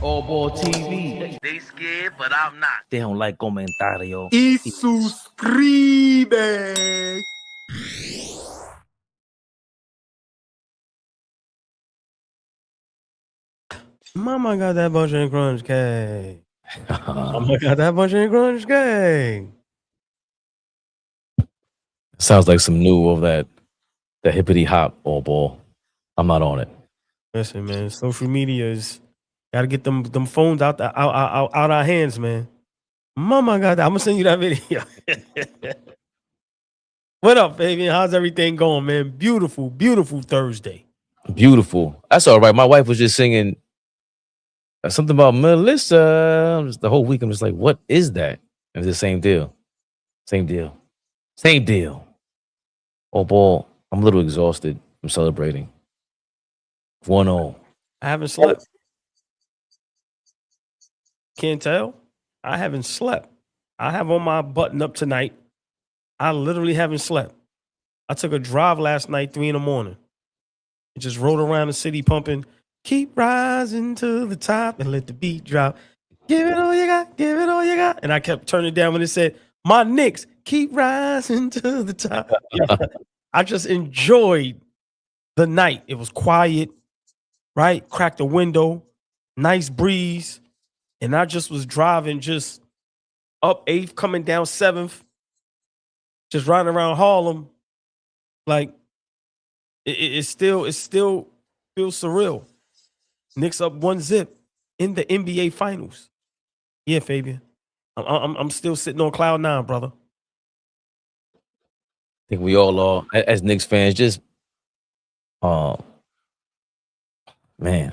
All Ball TV. They scared, but I'm not. They don't like comentario. Y suscribe. Mama got that bunch of crunch cake. Mama got that bunch of crunch cake. Sounds like some new of that hippity hop all ball. I'm not on it. Listen, man, social media is gotta get them phones out our hands, man. Mama got that. I'm gonna send you that video. What up, baby? How's everything going, man? Beautiful, beautiful Thursday. Beautiful. That's all right. My wife was just singing something about Melissa. The whole week I'm just like, what is that? It's the same deal. Same deal. Same deal. Oh, ball. I'm a little exhausted. I'm celebrating. 1-0. I haven't slept. Can't tell. I haven't slept. I have on my button up tonight. I literally haven't slept. I took a drive last night, 3 a.m. and just rode around the city pumping, keep rising to the top and let the beat drop. Give it all you got, give it all you got. And I kept turning down when it said, my Knicks, keep rising to the top. I just enjoyed the night. It was quiet, right? Cracked the window, nice breeze. And I just was driving just up 8th, coming down 7th, just riding around Harlem. Like, it still feels surreal. Knicks up 1-0 in the NBA Finals. Yeah, Fabian. I'm still sitting on cloud 9, brother. I think we all are, as Knicks fans, just, man,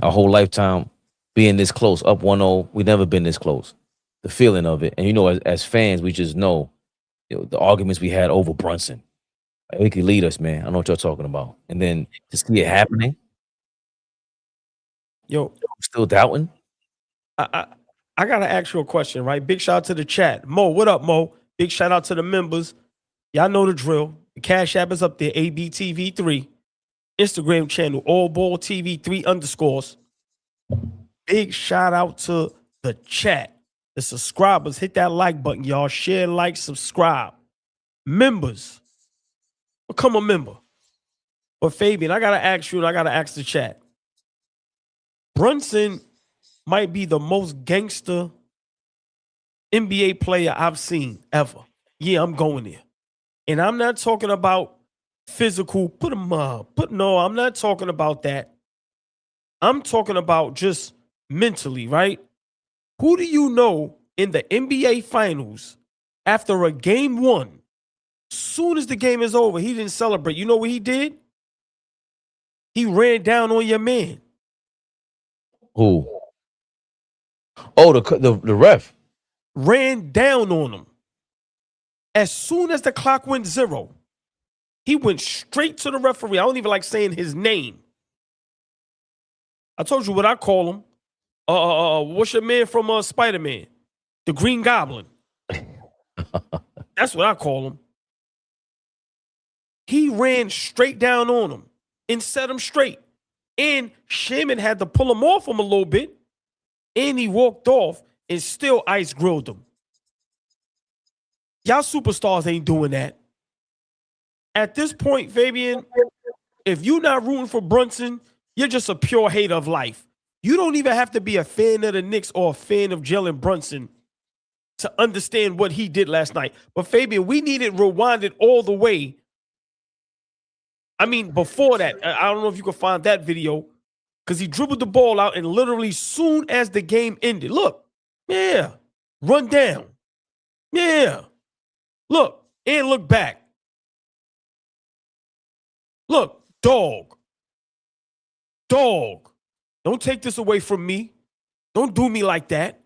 our whole lifetime being this close, up 1-0, we never been this close. The feeling of it. And, you know, as fans, we just know, the arguments we had over Brunson. Like, it could lead us, man. I know what you're talking about. And then to see it happening, Yo, I'm still doubting. I gotta ask you a question, right? Big shout out to the chat. Mo, what up, Mo? Big shout out to the members. Y'all know the drill. The Cash App is up there, ABTV3. Instagram channel, All Ball TV 3_. Big shout out to the chat. The subscribers, hit that like button, y'all. Share, like, subscribe. Members, become a member. But Fabian, I gotta ask you, and I gotta ask the chat. Brunson might be the most gangster NBA player I've seen ever. Yeah, I'm going there. And I'm not talking about physical, put him up. No, I'm not talking about that. I'm talking about just mentally, right? Who do you know in the NBA Finals after a game 1, soon as the game is over, he didn't celebrate? You know what he did? He ran down on your man. Who? Oh, the ref. Ran down on him. As soon as the clock went 0, he went straight to the referee. I don't even like saying his name. I told you what I call him. What's your man from Spider-Man? The Green Goblin. That's what I call him. He ran straight down on him and set him straight. And Shaman had to pull him off him a little bit. And he walked off and still ice grilled him. Y'all superstars ain't doing that. At this point, Fabian, if you're not rooting for Brunson, you're just a pure hater of life. You don't even have to be a fan of the Knicks or a fan of Jalen Brunson to understand what he did last night. But Fabian, we need it rewinded all the way. I mean, before that, I don't know if you can find that video, because he dribbled the ball out and literally soon as the game ended, look, yeah, run down. Yeah, look, and look back. Look, dog. Don't take this away from me. Don't do me like that.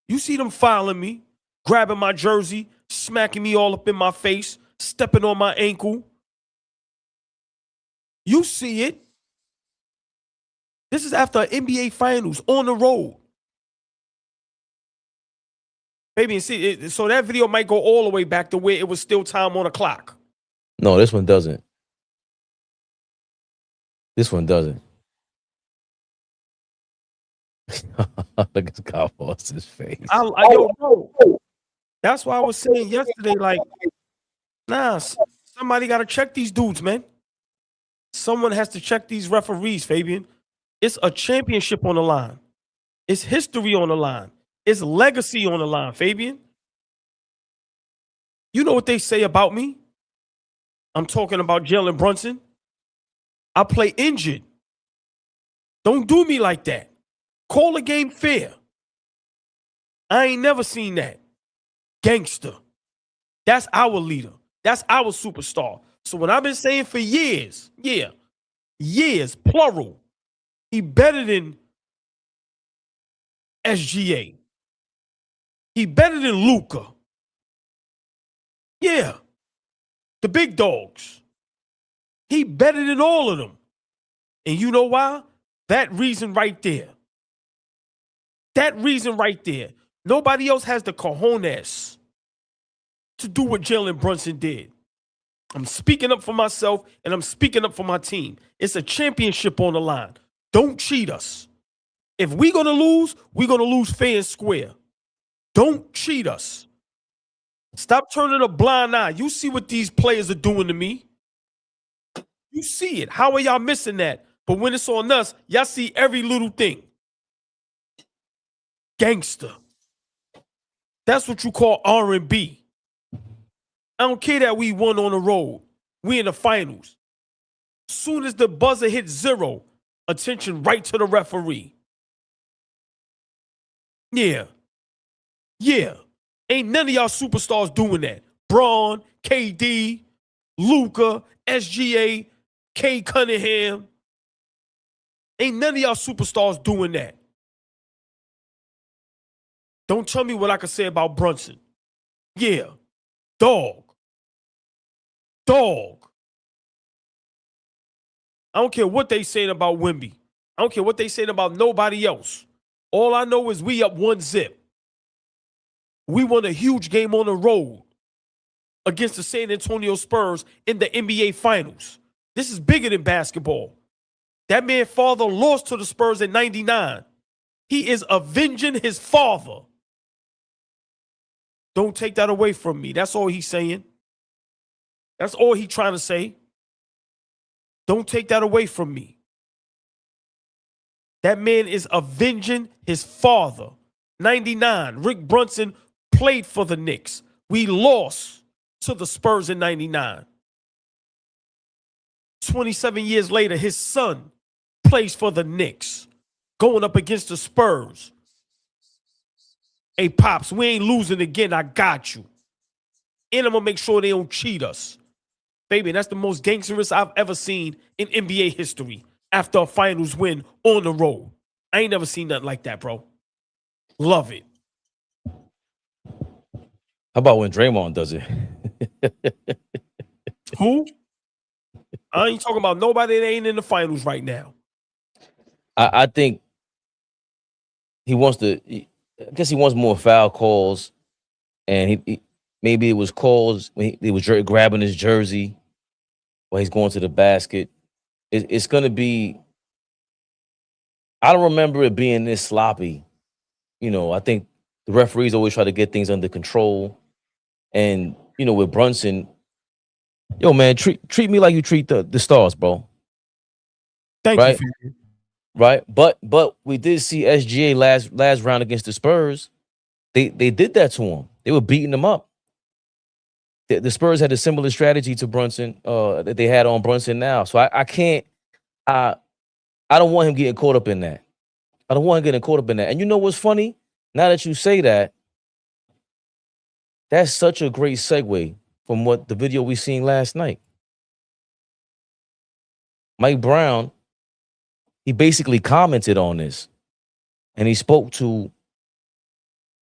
You see them filing me, grabbing my jersey, smacking me all up in my face, stepping on my ankle. You see it. This is after an NBA Finals on the road. Baby, and see, so that video might go all the way back to where it was still time on the clock. No, this one doesn't. This one doesn't. Look at God Foster's face. Yo, bro, that's why I was saying yesterday, like, nah, somebody got to check these dudes, man. Someone has to check these referees, Fabian. It's a championship on the line. It's history on the line. It's legacy on the line, Fabian. You know what they say about me? I'm talking about Jalen Brunson. I play injured. Don't do me like that. Call a game fair. I ain't never seen that. Gangster. That's our leader. That's our superstar. So what I've been saying for years, years, plural, he better than SGA. He better than Luka. Yeah. The big dogs. He better than all of them. And you know why? That reason right there. That reason right there. Nobody else has the cojones to do what Jalen Brunson did. I'm speaking up for myself and I'm speaking up for my team. It's a championship on the line. Don't cheat us. If we're going to lose fair and square. Don't cheat us. Stop turning a blind eye. You see what these players are doing to me. You see it. How are y'all missing that? But when it's on us, y'all see every little thing. Gangster. That's what you call R&B. I don't care that we won on the road. We in the finals. Soon as the buzzer hits 0, attention right to the referee. Yeah. Ain't none of y'all superstars doing that. Braun, KD, Luka, SGA, K Cunningham. Ain't none of y'all superstars doing that. Don't tell me what I can say about Brunson. Yeah. Dog. I don't care what they saying about Wemby. I don't care what they saying about nobody else. All I know is we up 1-0. We won a huge game on the road against the San Antonio Spurs in the NBA Finals. This is bigger than basketball. That man's father lost to the Spurs in 99. He is avenging his father. Don't take that away from me. That's all he's saying. That's all he's trying to say. Don't take that away from me. That man is avenging his father. 99, Rick Brunson played for the Knicks. We lost to the Spurs in 99. 27 years later, his son plays for the Knicks, going up against the Spurs. Hey, Pops, we ain't losing again. I got you. And I'm going to make sure they don't cheat us. Baby, that's the most gangsterous I've ever seen in NBA history after a finals win on the road. I ain't never seen nothing like that, bro. Love it. How about when Draymond does it? Who? I ain't talking about nobody that ain't in the finals right now. I think he wants to. I guess he wants more foul calls, and he maybe it was calls when he was grabbing his jersey while he's going to the basket. It's going to be. I don't remember it being this sloppy. You know, I think the referees always try to get things under control, and you know, with Brunson, yo man, treat me like you treat the stars, bro. Thank right? you. Right, but we did see SGA last round against the Spurs. They did that to him. They were beating him up. The Spurs had a similar strategy to Brunson that they had on Brunson now. So I can't. I don't want him getting caught up in that. I don't want him getting caught up in that. And you know what's funny? Now that you say that, that's such a great segue from what the video we seen last night. Mike Brown, he basically commented on this, and he spoke to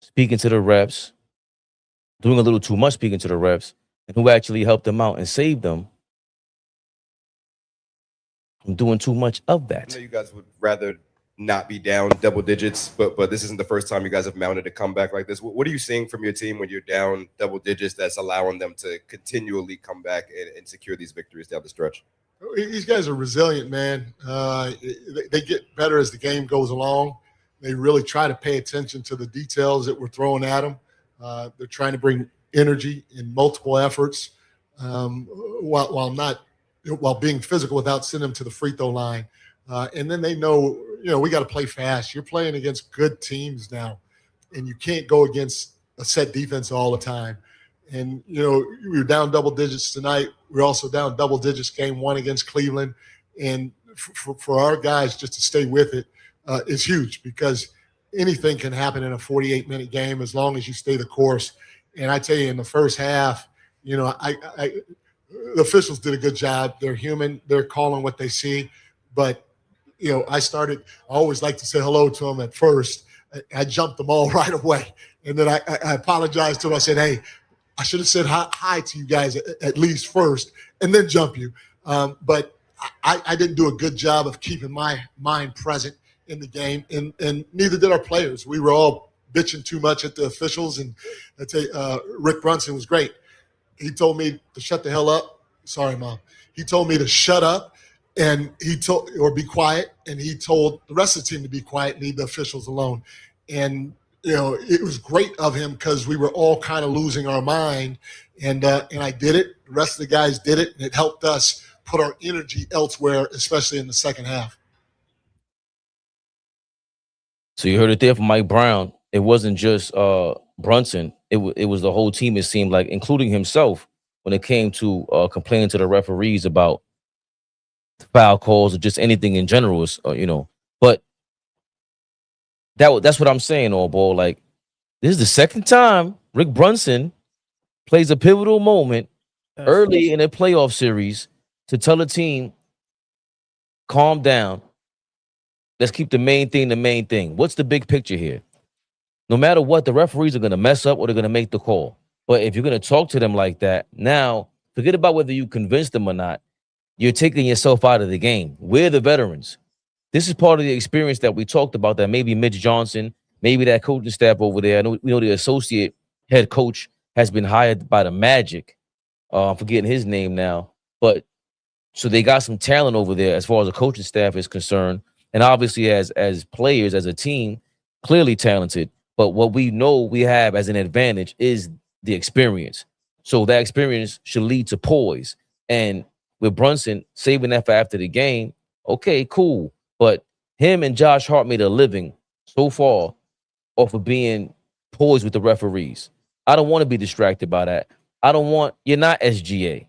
speaking to the refs, doing a little too much speaking to the refs, and who actually helped them out and saved them from doing too much of that. I know you guys would rather not be down double digits, but this isn't the first time you guys have mounted a comeback like this. What are you seeing from your team when you're down double digits that's allowing them to continually come back and secure these victories down the stretch? These guys are resilient, man. They get better as the game goes along. They really try to pay attention to the details that we're throwing at them. They're trying to bring energy in multiple efforts while being physical without sending them to the free throw line. And then they know, we got to play fast. You're playing against good teams now, and you can't go against a set defense all the time. And, we were down double digits tonight. We're also down double digits game one against Cleveland. And for our guys just to stay with it is huge, because anything can happen in a 48-minute game as long as you stay the course. And I tell you, in the first half, the officials did a good job. They're human. They're calling what they see. But, I always like to say hello to them at first. I jumped them all right away. And then I apologized to them. I said, hey, I should have said hi to you guys at least first and then jump you. But I didn't do a good job of keeping my mind present in the game, and neither did our players. We were all bitching too much at the officials, and I tell you, Rick Brunson was great. He told me to shut the hell up. Sorry, Mom. He told me to shut up, and or be quiet, and he told the rest of the team to be quiet, leave the officials alone. And it was great of him, because we were all kind of losing our mind, and I did it. The rest of the guys did it, and it helped us put our energy elsewhere, especially in the second half. So you heard it there from Mike Brown. It wasn't just Brunson. It was the whole team, it seemed like, including himself, when it came to complaining to the referees about foul calls or just anything in general, But that's what I'm saying, all ball. Like, this is the second time Rick Brunson plays a pivotal moment early in a playoff series to tell a team, calm down. Let's keep the main thing the main thing. What's the big picture here? No matter what, the referees are going to mess up or they're going to make the call. But if you're going to talk to them like that, now forget about whether you convince them or not. You're taking yourself out of the game. We're the veterans. This is part of the experience that we talked about, that maybe Mitch Johnson, maybe that coaching staff over there. We know the associate head coach has been hired by the Magic. I'm forgetting his name now. But so they got some talent over there as far as the coaching staff is concerned. And obviously as players, as a team, clearly talented. But what we know we have as an advantage is the experience. So that experience should lead to poise. And with Brunson saving that for after the game, okay, cool. But him and Josh Hart made a living so far off of being poised with the referees. I don't want to be distracted by that. You're not SGA.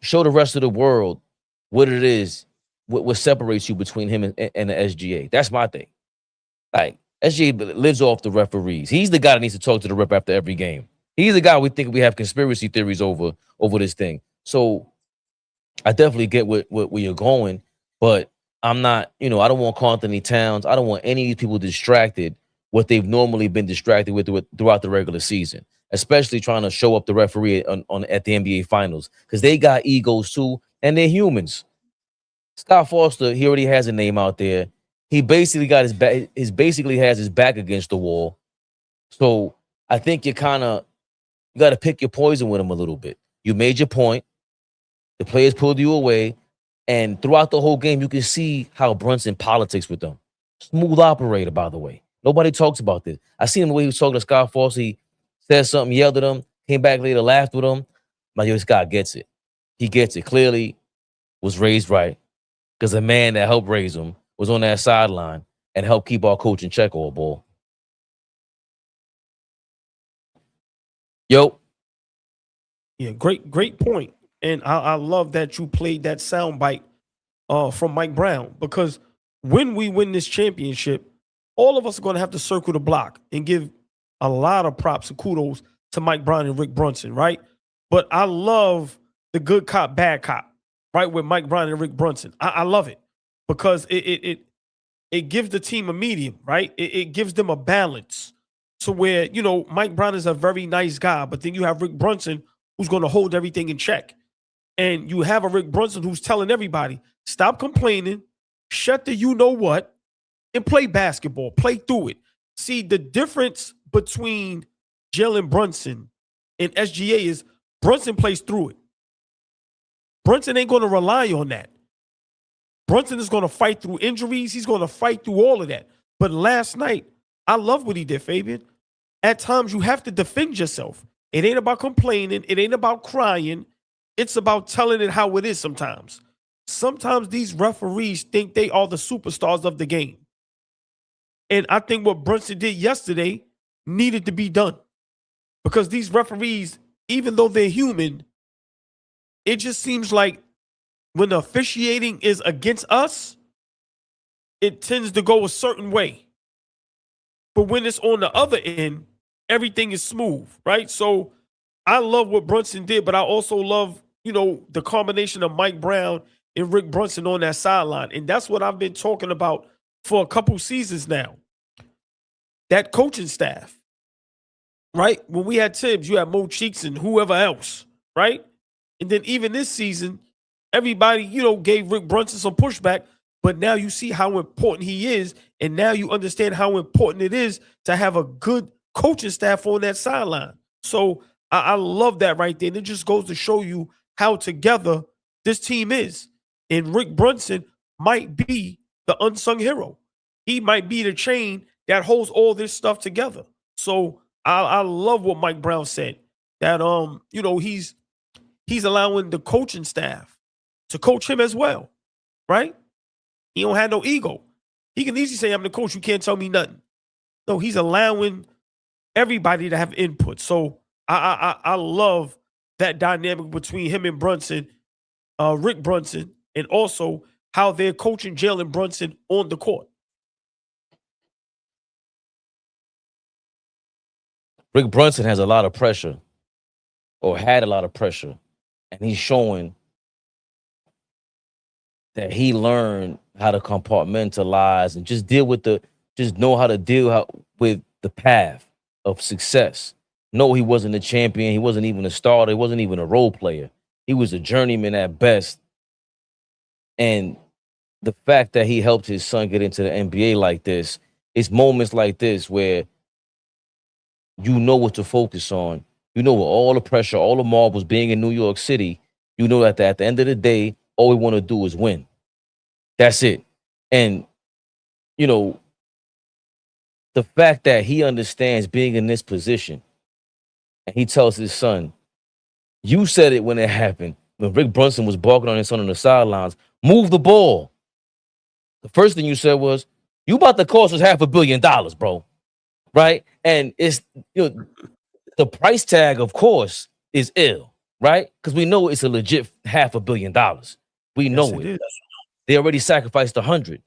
Show the rest of the world what it is, what separates you between him and the SGA. That's my thing. Like, SGA lives off the referees. He's the guy that needs to talk to the ref after every game. He's the guy we think we have conspiracy theories over this thing. So I definitely get where you're going, but I'm not, I don't want Karl Anthony Towns. I don't want any of these people distracted what they've normally been distracted with throughout the regular season, especially trying to show up the referee at the NBA Finals, because they got egos too, and they're humans. Scott Foster, he already has a name out there. He basically got basically has his back against the wall. So I think you got to pick your poison with him a little bit. You made your point. The players pulled you away. And throughout the whole game, you can see how Brunson politics with them. Smooth operator, by the way. Nobody talks about this. I seen him the way he was talking to Scott Foster. He said something, yelled at him, came back later, laughed with him. Like, this guy gets it. He gets it. Clearly was raised right, because the man that helped raise him was on that sideline and helped keep our coach in check, all ball. Yo. Yeah, great point. And I love that you played that soundbite from Mike Brown, because when we win this championship, all of us are going to have to circle the block and give a lot of props and kudos to Mike Brown and Rick Brunson, right? But I love the good cop, bad cop, right, with Mike Brown and Rick Brunson. I love it, because it gives the team a medium, right? It gives them a balance to where, Mike Brown is a very nice guy, but then you have Rick Brunson who's going to hold everything in check. And you have a Rick Brunson who's telling everybody, stop complaining, shut the you-know-what, and play basketball, play through it. See, the difference between Jalen Brunson and SGA is Brunson plays through it. Brunson ain't going to rely on that. Brunson is going to fight through injuries. He's going to fight through all of that. But last night, I love what he did, Fabian. At times, you have to defend yourself. It ain't about complaining. It ain't about crying. It's about telling it how it is sometimes. Sometimes these referees think they are the superstars of the game. And I think what Brunson did yesterday needed to be done. Because these referees, even though they're human, it just seems like when the officiating is against us, it tends to go a certain way. But when it's on the other end, everything is smooth, right? So I love what Brunson did, but I also love, the combination of Mike Brown and Rick Brunson on that sideline. And that's what I've been talking about for a couple seasons now. That coaching staff, right? When we had Tibbs, you had Mo Cheeks and whoever else, right? And then even this season, everybody, gave Rick Brunson some pushback, but now you see how important he is, and now you understand how important it is to have a good coaching staff on that sideline. So I love that right there. And it just goes to show you how together this team is. And Rick Brunson might be the unsung hero. He might be the chain that holds all this stuff together. So I love what Mike Brown said, that he's allowing the coaching staff to coach him as well, right? He don't have no ego. He can easily say, I'm the coach, you can't tell me nothing. No, he's allowing everybody to have input. So I love that dynamic between him and Brunson, Rick Brunson, and also how they're coaching Jalen Brunson on the court. Rick Brunson has a lot of pressure, or had a lot of pressure, and he's showing that he learned how to compartmentalize and just know how to deal with the path of success. No, he wasn't a champion. He wasn't even a starter. He wasn't even a role player. He was a journeyman at best. And the fact that he helped his son get into the NBA like this, it's moments like this where you know what to focus on. You know, with all the pressure, all the marbles being in New York City, you know that at the end of the day, all we want to do is win. That's it. And, the fact that he understands being in this position, and he tells his son, you said it when it happened, when Rick Brunson was barking on his son on the sidelines, move the ball. The first thing you said was, you about to cost us $500 million, bro. Right? And it's, the price tag, of course, is ill, right? Because we know it's a legit $500 million. We know it. They already sacrificed 100.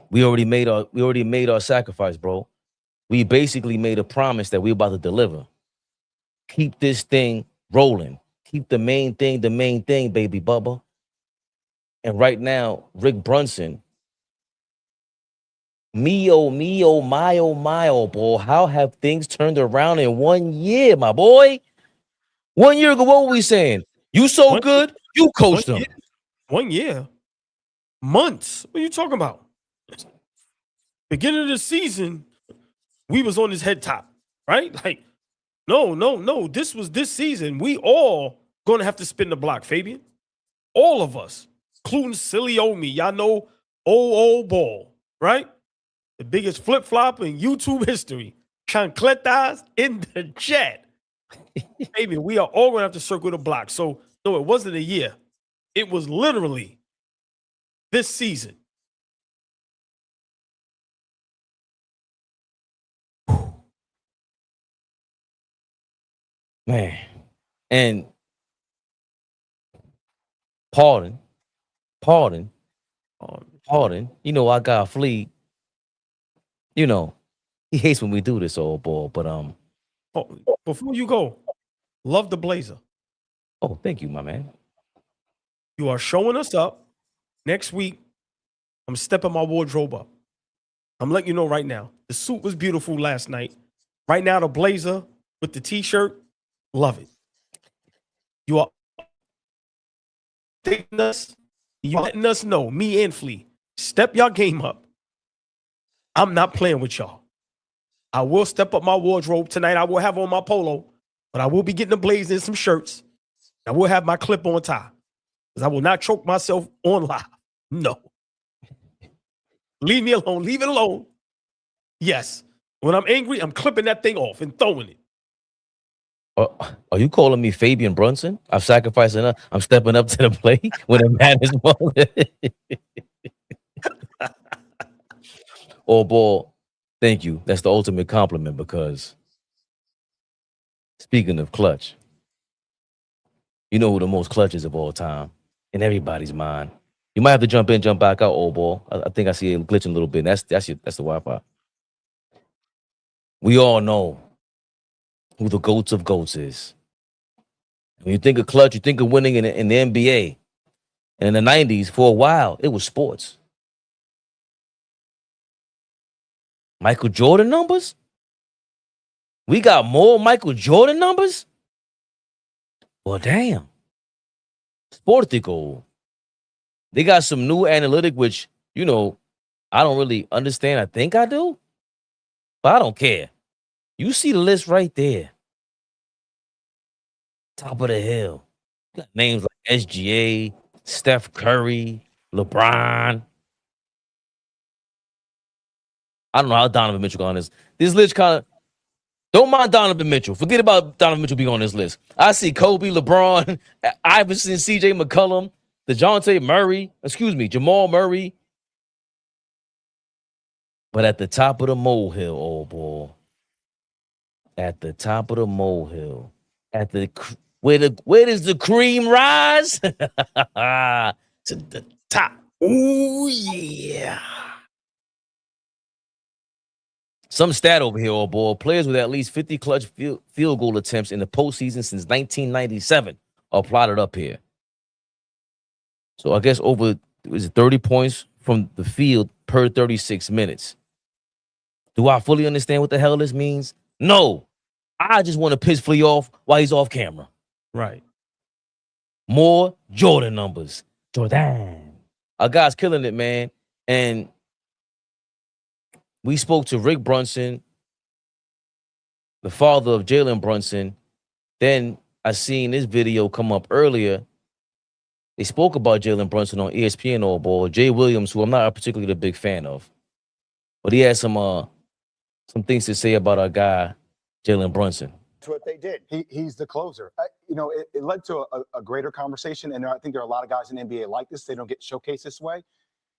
We already made our sacrifice, bro. We basically made a promise that we're about to deliver. Keep this thing rolling. Keep the main thing, baby Bubba. And right now, Rick Brunson, my, boy, how have things turned around in 1 year, my boy? 1 year ago, what were we saying? You so good, you coached them. 1 year. Months. What are you talking about? Beginning of the season, we was on his head top, right? Like, no. This was this season. We all gonna have to spin the block, Fabian. All of us, including silly old me. Y'all know old ball, right? The biggest flip-flop in YouTube history. Chancletas in the chat. Baby, we are all gonna have to circle the block. So, no, it wasn't a year. It was literally this season. Man. And pardon. You know, I got Flea. He hates when we do this, old boy. But before you go, love the blazer. Oh, thank you, my man. You are showing us up. Next week, I'm stepping my wardrobe up. I'm letting you know right now. The suit was beautiful last night. Right now, the blazer with the t-shirt, love it. You are taking us. You're letting us know, me and Flea, step your game up. I'm not playing with y'all. I will step up my wardrobe tonight. I will have on my polo, but I will be getting the blazer and some shirts. I will have my clip-on tie because I will not choke myself on live. No. Leave me alone. Leave it alone. Yes. When I'm angry, I'm clipping that thing off and throwing it. Are you calling me Fabian Brunson? I've sacrificed enough. I'm stepping up to the plate when it matters most. Oh, ball. Thank you. That's the ultimate compliment because speaking of clutch, you know who the most clutch is of all time in everybody's mind. You might have to jump in, jump back out, old ball. I think I see it glitching a little bit. That's the Wi-Fi. We all know who the GOATs of GOATs is. When you think of clutch, you think of winning in the NBA. And in the 90s, for a while, it was sports. Michael Jordan numbers? We got more Michael Jordan numbers? Well, damn. Sportico. They got some new analytic, which, you know, I don't really understand. I think I do. But I don't care. You see the list right there. Top of the hill. You got names like SGA, Steph Curry, LeBron. I don't know how Donovan Mitchell got on this. This list kind of don't mind Donovan Mitchell. Forget about Donovan Mitchell being on this list. I see Kobe, LeBron, Iverson, CJ McCollum, Jamal Murray. But at the top of the molehill, old boy. At the top of the molehill. Where does the cream rise? To the top. Oh yeah. Some stat over here, old boy. Players with at least 50 clutch field goal attempts in the postseason since 1997 are plotted up here. So I guess over 30 points from the field per 36 minutes. Do I fully understand what the hell this means? No. I just want to piss Flea off while he's off camera. Right. More Jordan numbers. Jordan. Our guy's killing it, man. And we spoke to Rick Brunson, the father of Jalen Brunson. Then I seen this video come up earlier. They spoke about Jalen Brunson on ESPN all ball. Jay Williams, who I'm not particularly a big fan of, but he had some things to say about our guy, Jalen Brunson. That's what they did. He's the closer. It led to a greater conversation, and I think there are a lot of guys in the NBA like this. They don't get showcased this way.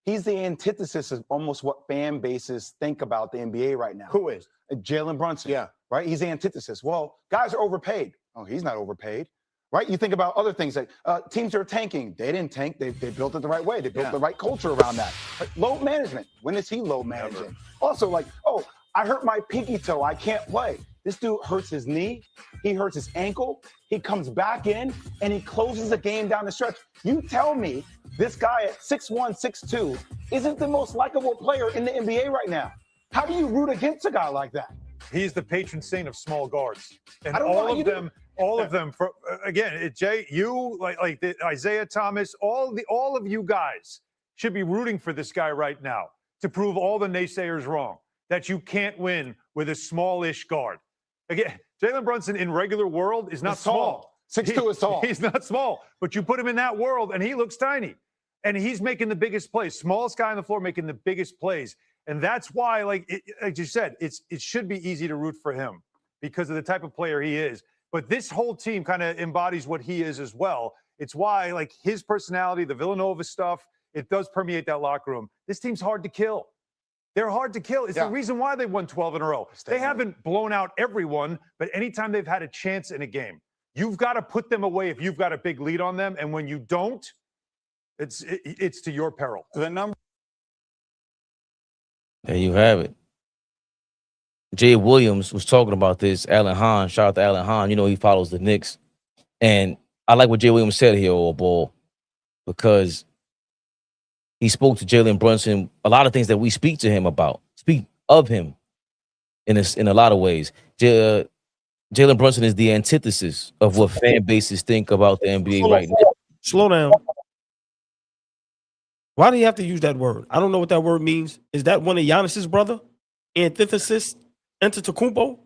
He's the antithesis of almost what fan bases think about the NBA right now. Who is? Jalen Brunson. Yeah. Right? He's the antithesis. Well, guys are overpaid. Oh, he's not overpaid. Right? You think about other things like teams are tanking. They didn't tank. They built it the right way. They built the right culture around that. But load management. When is he load managing? Never. Also, like, oh, I hurt my pinky toe. I can't play. This dude hurts his knee. He hurts his ankle. He comes back in, and he closes the game down the stretch. You tell me this guy at 6'1", 6'2", isn't the most likable player in the NBA right now. How do you root against a guy like that? He's the patron saint of small guards. And I don't know, all of them, for again, Jay, you, like the Isaiah Thomas, all of you guys should be rooting for this guy right now to prove all the naysayers wrong, that you can't win with a smallish guard. Again, Jalen Brunson in regular world is not small. 6'2" is tall. He's not small, but you put him in that world and he looks tiny. And he's making the biggest plays. Smallest guy on the floor making the biggest plays. And that's why, like you said, it should be easy to root for him because of the type of player he is. But this whole team kind of embodies what he is as well. It's why, like, his personality, the Villanova stuff, it does permeate that locker room. This team's hard to kill. They're hard to kill. It's the reason why they won 12 in a row. They haven't blown out everyone, but anytime they've had a chance in a game, you've got to put them away if you've got a big lead on them. And when you don't, it's to your peril. The number. There you have it. Jay Williams was talking about this. Alan Hahn, shout out to Alan Hahn. You know, he follows the Knicks. And I like what Jay Williams said here, old ball, because he spoke to Jalen Brunson, a lot of things that we speak of him in a lot of ways. Jalen Brunson is the antithesis of what fan bases think about the NBA right now. Slow down. Why do you have to use that word? I don't know what that word means. Is that one of Giannis's brother? Antithesis? Antetokounmpo?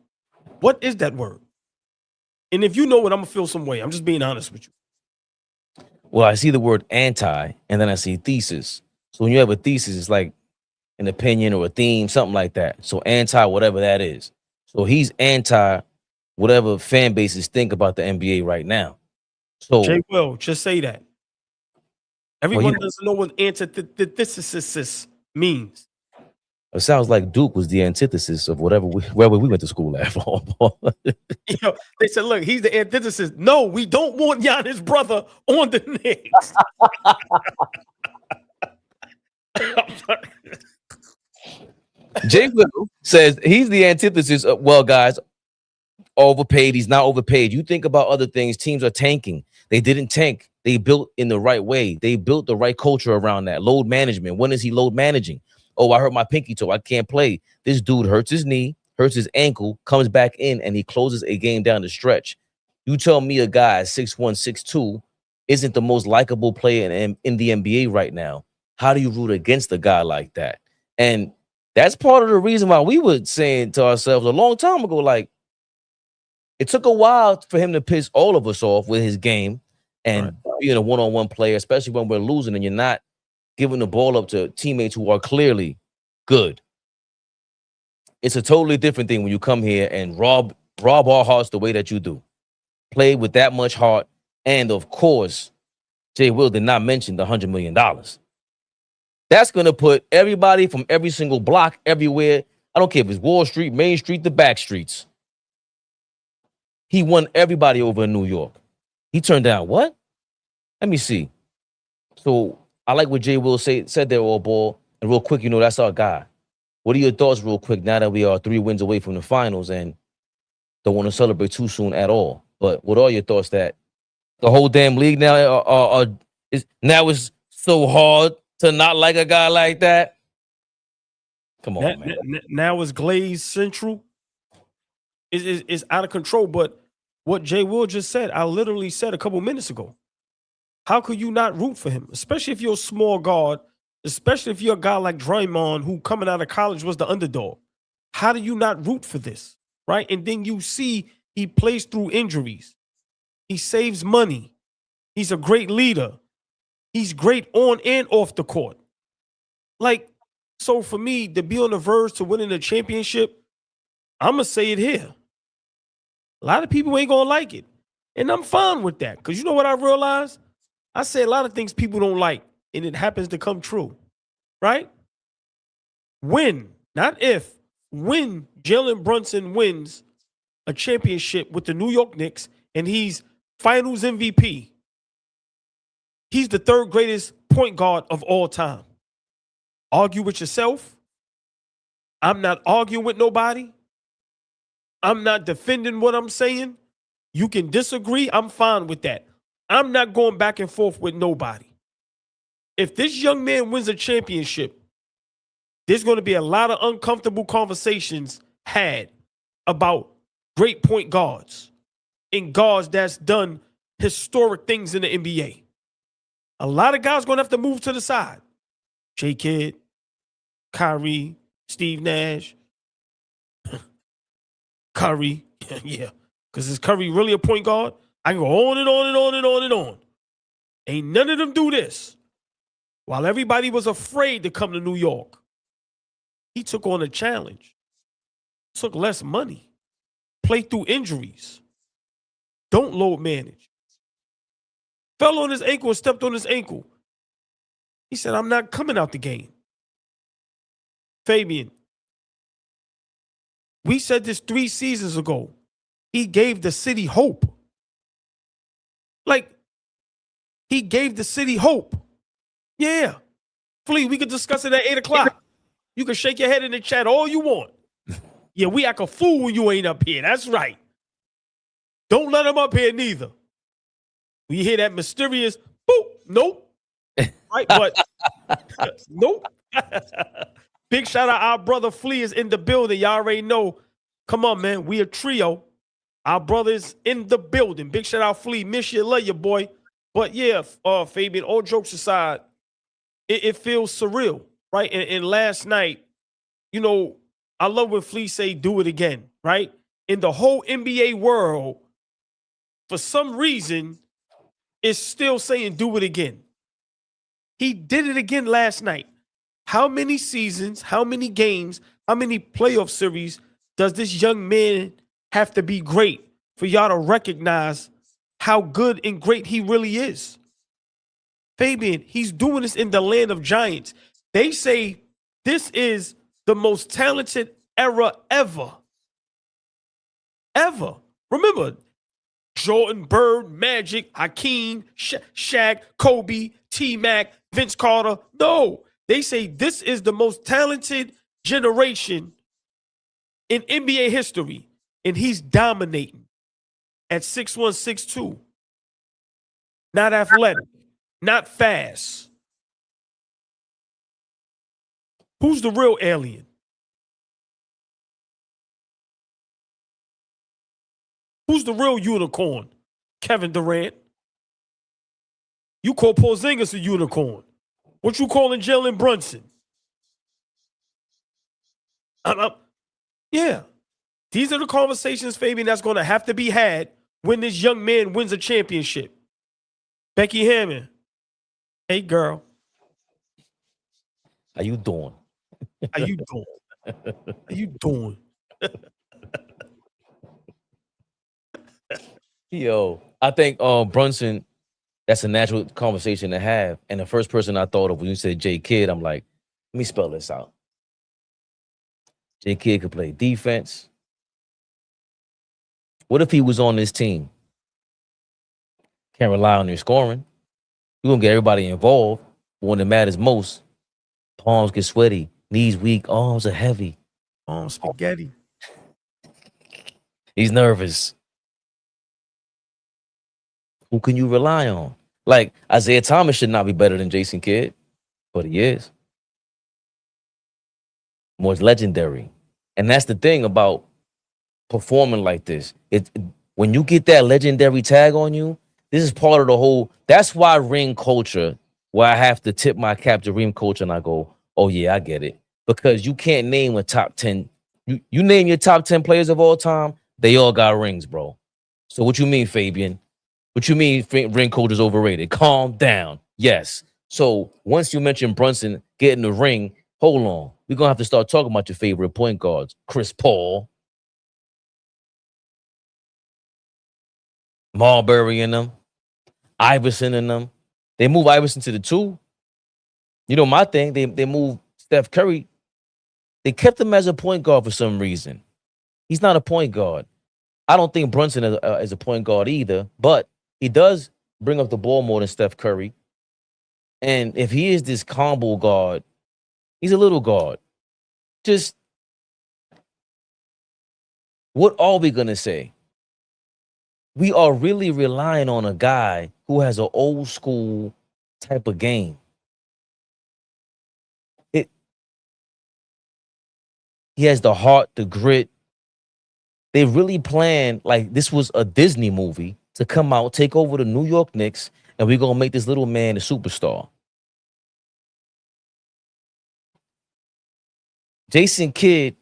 What is that word? And if you know it, I'm going to feel some way. I'm just being honest with you. Well, I see the word anti, and then I see thesis. So when you have a thesis, it's like an opinion or a theme, something like that. So anti whatever that is. So he's anti whatever fan bases think about the NBA right now. So Jay Will, just say that. Everyone doesn't know what antithesis means. it sounds like Duke was the antithesis of wherever we went to school at. You know, they said, look, he's the antithesis. No, we don't want Giannis' brother on the Knicks. Jay Will says he's the antithesis of, well, guys, overpaid. He's not overpaid. You think about other things. Teams are tanking. They didn't tank. They built in the right way. They built the right culture around that. Load management. When is he load managing? Oh, I hurt my pinky toe. I can't play. This dude hurts his knee, hurts his ankle, comes back in, and he closes a game down the stretch. You tell me a guy 6'1", 6'2" isn't the most likable player in the NBA right now. How do you root against a guy like that? And that's part of the reason why we were saying to ourselves a long time ago, like, it took a while for him to piss all of us off with his game and being a one-on-one player, especially when we're losing and you're not giving the ball up to teammates who are clearly good. It's a totally different thing when you come here and rob our hearts the way that you do. Play with that much heart. And, of course, Jay Will did not mention the $100 million. That's going to put everybody from every single block, everywhere. I don't care if it's Wall Street, Main Street, the back streets. He won everybody over in New York. He turned down what? Let me see. So I like what Jay Will said there, all ball. And real quick, you know, that's our guy. What are your thoughts real quick now that we are 3 wins away from the finals and don't want to celebrate too soon at all? But what are your thoughts that the whole damn league now is so hard to not like a guy like that? Come on, man. Now is Glaze Central. Is out of control. But what Jay Will just said, I literally said a couple minutes ago. How could you not root for him? Especially if you're a small guard, especially if you're a guy like Draymond, who coming out of college was the underdog. How do you not root for this? Right? And then you see he plays through injuries. He saves money. He's a great leader. He's great on and off the court. Like, so for me to be on the verge to winning a championship, I'm going to say it here. A lot of people ain't going to like it. And I'm fine with that. Because you know what I realized? I say a lot of things people don't like, and it happens to come true. Right? When, not if, when Jalen Brunson wins a championship with the New York Knicks and he's finals MVP, he's the 3rd greatest point guard of all time. Argue with yourself. I'm not arguing with nobody. I'm not defending what I'm saying. You can disagree. I'm fine with that. I'm not going back and forth with nobody. If this young man wins a championship, there's going to be a lot of uncomfortable conversations had about great point guards and guards that's done historic things in the NBA. A lot of guys going to have to move to the side. J. Kidd, Kyrie, Steve Nash, Curry. Yeah. Because is Curry really a point guard? I can go on and on and on and on and on. Ain't none of them do this. While everybody was afraid to come to New York, he took on a challenge. Took less money. Played through injuries. Don't load manage. Fell on his ankle and stepped on his ankle. He said, I'm not coming out the game. Fabian, we said this 3 seasons ago. He gave the city hope. Like, he gave the city hope. Yeah. Flea, we could discuss it at 8 o'clock. You can shake your head in the chat all you want. Yeah, we act a fool when you ain't up here. That's right. Don't let him up here neither. We hear that mysterious, boop, nope. Right, but nope. Big shout out, our brother Flea is in the building. Y'all already know. Come on, man. We a trio. Our brothers in the building. Big shout out, Flea. Miss you, love you, boy. But yeah, Fabian, all jokes aside, it feels surreal, right? And last night, you know, I love when Flea say do it again, right? In the whole NBA world, for some reason, it's still saying do it again. He did it again last night. How many seasons, how many games, how many playoff series does this young man have to be great for y'all to recognize how good and great he really is? Fabian, he's doing this in the land of giants. They say this is the most talented era ever. Ever. Remember, Jordan, Bird, Magic, Hakeem, Shaq, Kobe, T-Mac, Vince Carter. No, they say this is the most talented generation in NBA history, and he's dominating at 6'1", 6'2". Not athletic, not fast. Who's the real alien? Who's the real unicorn? Kevin Durant. You call Porzingis a unicorn. What you calling Jalen Brunson? Yeah. These are the conversations, Fabian, that's going to have to be had when this young man wins a championship. Becky Hammond. Hey, girl. How you doing? How you doing? How you doing? Yo, I think Brunson, that's a natural conversation to have. And the first person I thought of when you said J Kidd, I'm like, let me spell this out. J Kidd could play defense. What if he was on this team? Can't rely on your scoring. You're going to get everybody involved. But when it matters most, palms get sweaty, knees weak, arms are heavy. Spaghetti. He's nervous. Who can you rely on? Like, Isaiah Thomas should not be better than Jason Kidd, but he is. More legendary. And that's the thing about performing like this. When you get that legendary tag on you, this is part of the whole. That's why ring culture, where I have to tip my cap to ring culture and I go, oh yeah, I get it. Because you can't name a top 10. You name your top 10 players of all time, they all got rings, bro. So what you mean, Fabian? What you mean ring culture is overrated? Calm down. Yes. So once you mention Brunson getting the ring, hold on. We're going to have to start talking about your favorite point guards. Chris Paul. Marbury in them. Iverson in them. They move Iverson to the 2. You know my thing. They move Steph Curry. They kept him as a point guard for some reason. He's not a point guard. I don't think Brunson is a point guard either, but he does bring up the ball more than Steph Curry. And if he is this combo guard, he's a little guard. Just what are we going to say? We are really relying on a guy who has an old school type of game. He has the heart, the grit. They really planned like this was a Disney movie to come out, take over the New York Knicks, and we're going to make this little man a superstar. Jason Kidd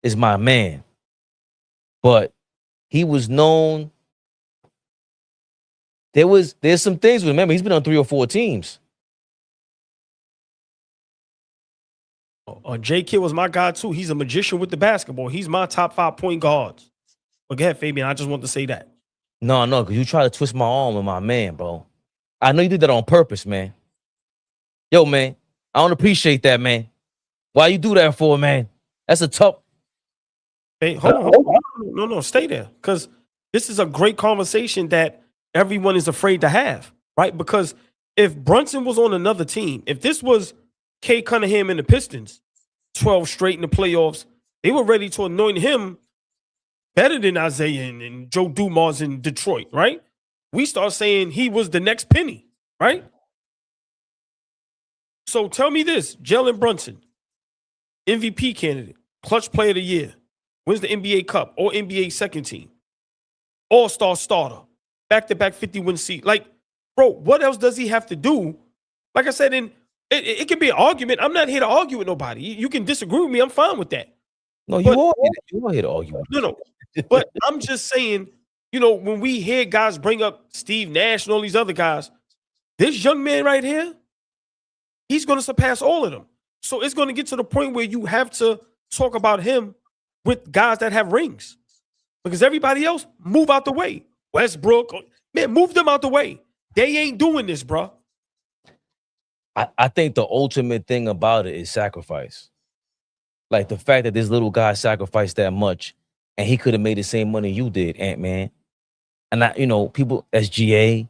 is my man, but he was known. There's some things. Remember, he's been on 3 or 4 teams. J Kidd was my guy too. He's a magician with the basketball. He's my top 5 point guards. But go ahead, Fabian. I just want to say that. No, because you try to twist my arm with my man, bro. I know you did that on purpose, man. Yo, man, I don't appreciate that, man. Why you do that for, man? That's a tough. Hey, hold on. No, stay there. Because this is a great conversation that everyone is afraid to have, right? Because if Brunson was on another team, if this was Kay Cunningham and the Pistons, 12 straight in the playoffs, they were ready to anoint him better than Isaiah and Joe Dumars in Detroit, right? We start saying he was the next penny, right? So tell me this, Jalen Brunson, MVP candidate, clutch player of the year, wins the NBA Cup, or NBA second team, all-star starter, back-to-back 50-win seat. Like, bro, what else does he have to do? Like I said, it can be an argument. I'm not here to argue with nobody. You can disagree with me. I'm fine with that. No, you are here to argue. No. But I'm just saying, when we hear guys bring up Steve Nash and all these other guys, this young man right here, he's going to surpass all of them. So it's going to get to the point where you have to talk about him with guys that have rings, because everybody else move out the way. Westbrook, man, move them out the way. They ain't doing this, bro. I think the ultimate thing about it is sacrifice. Like the fact that this little guy sacrificed that much and he could have made the same money you did, Ant-Man. And people SGA.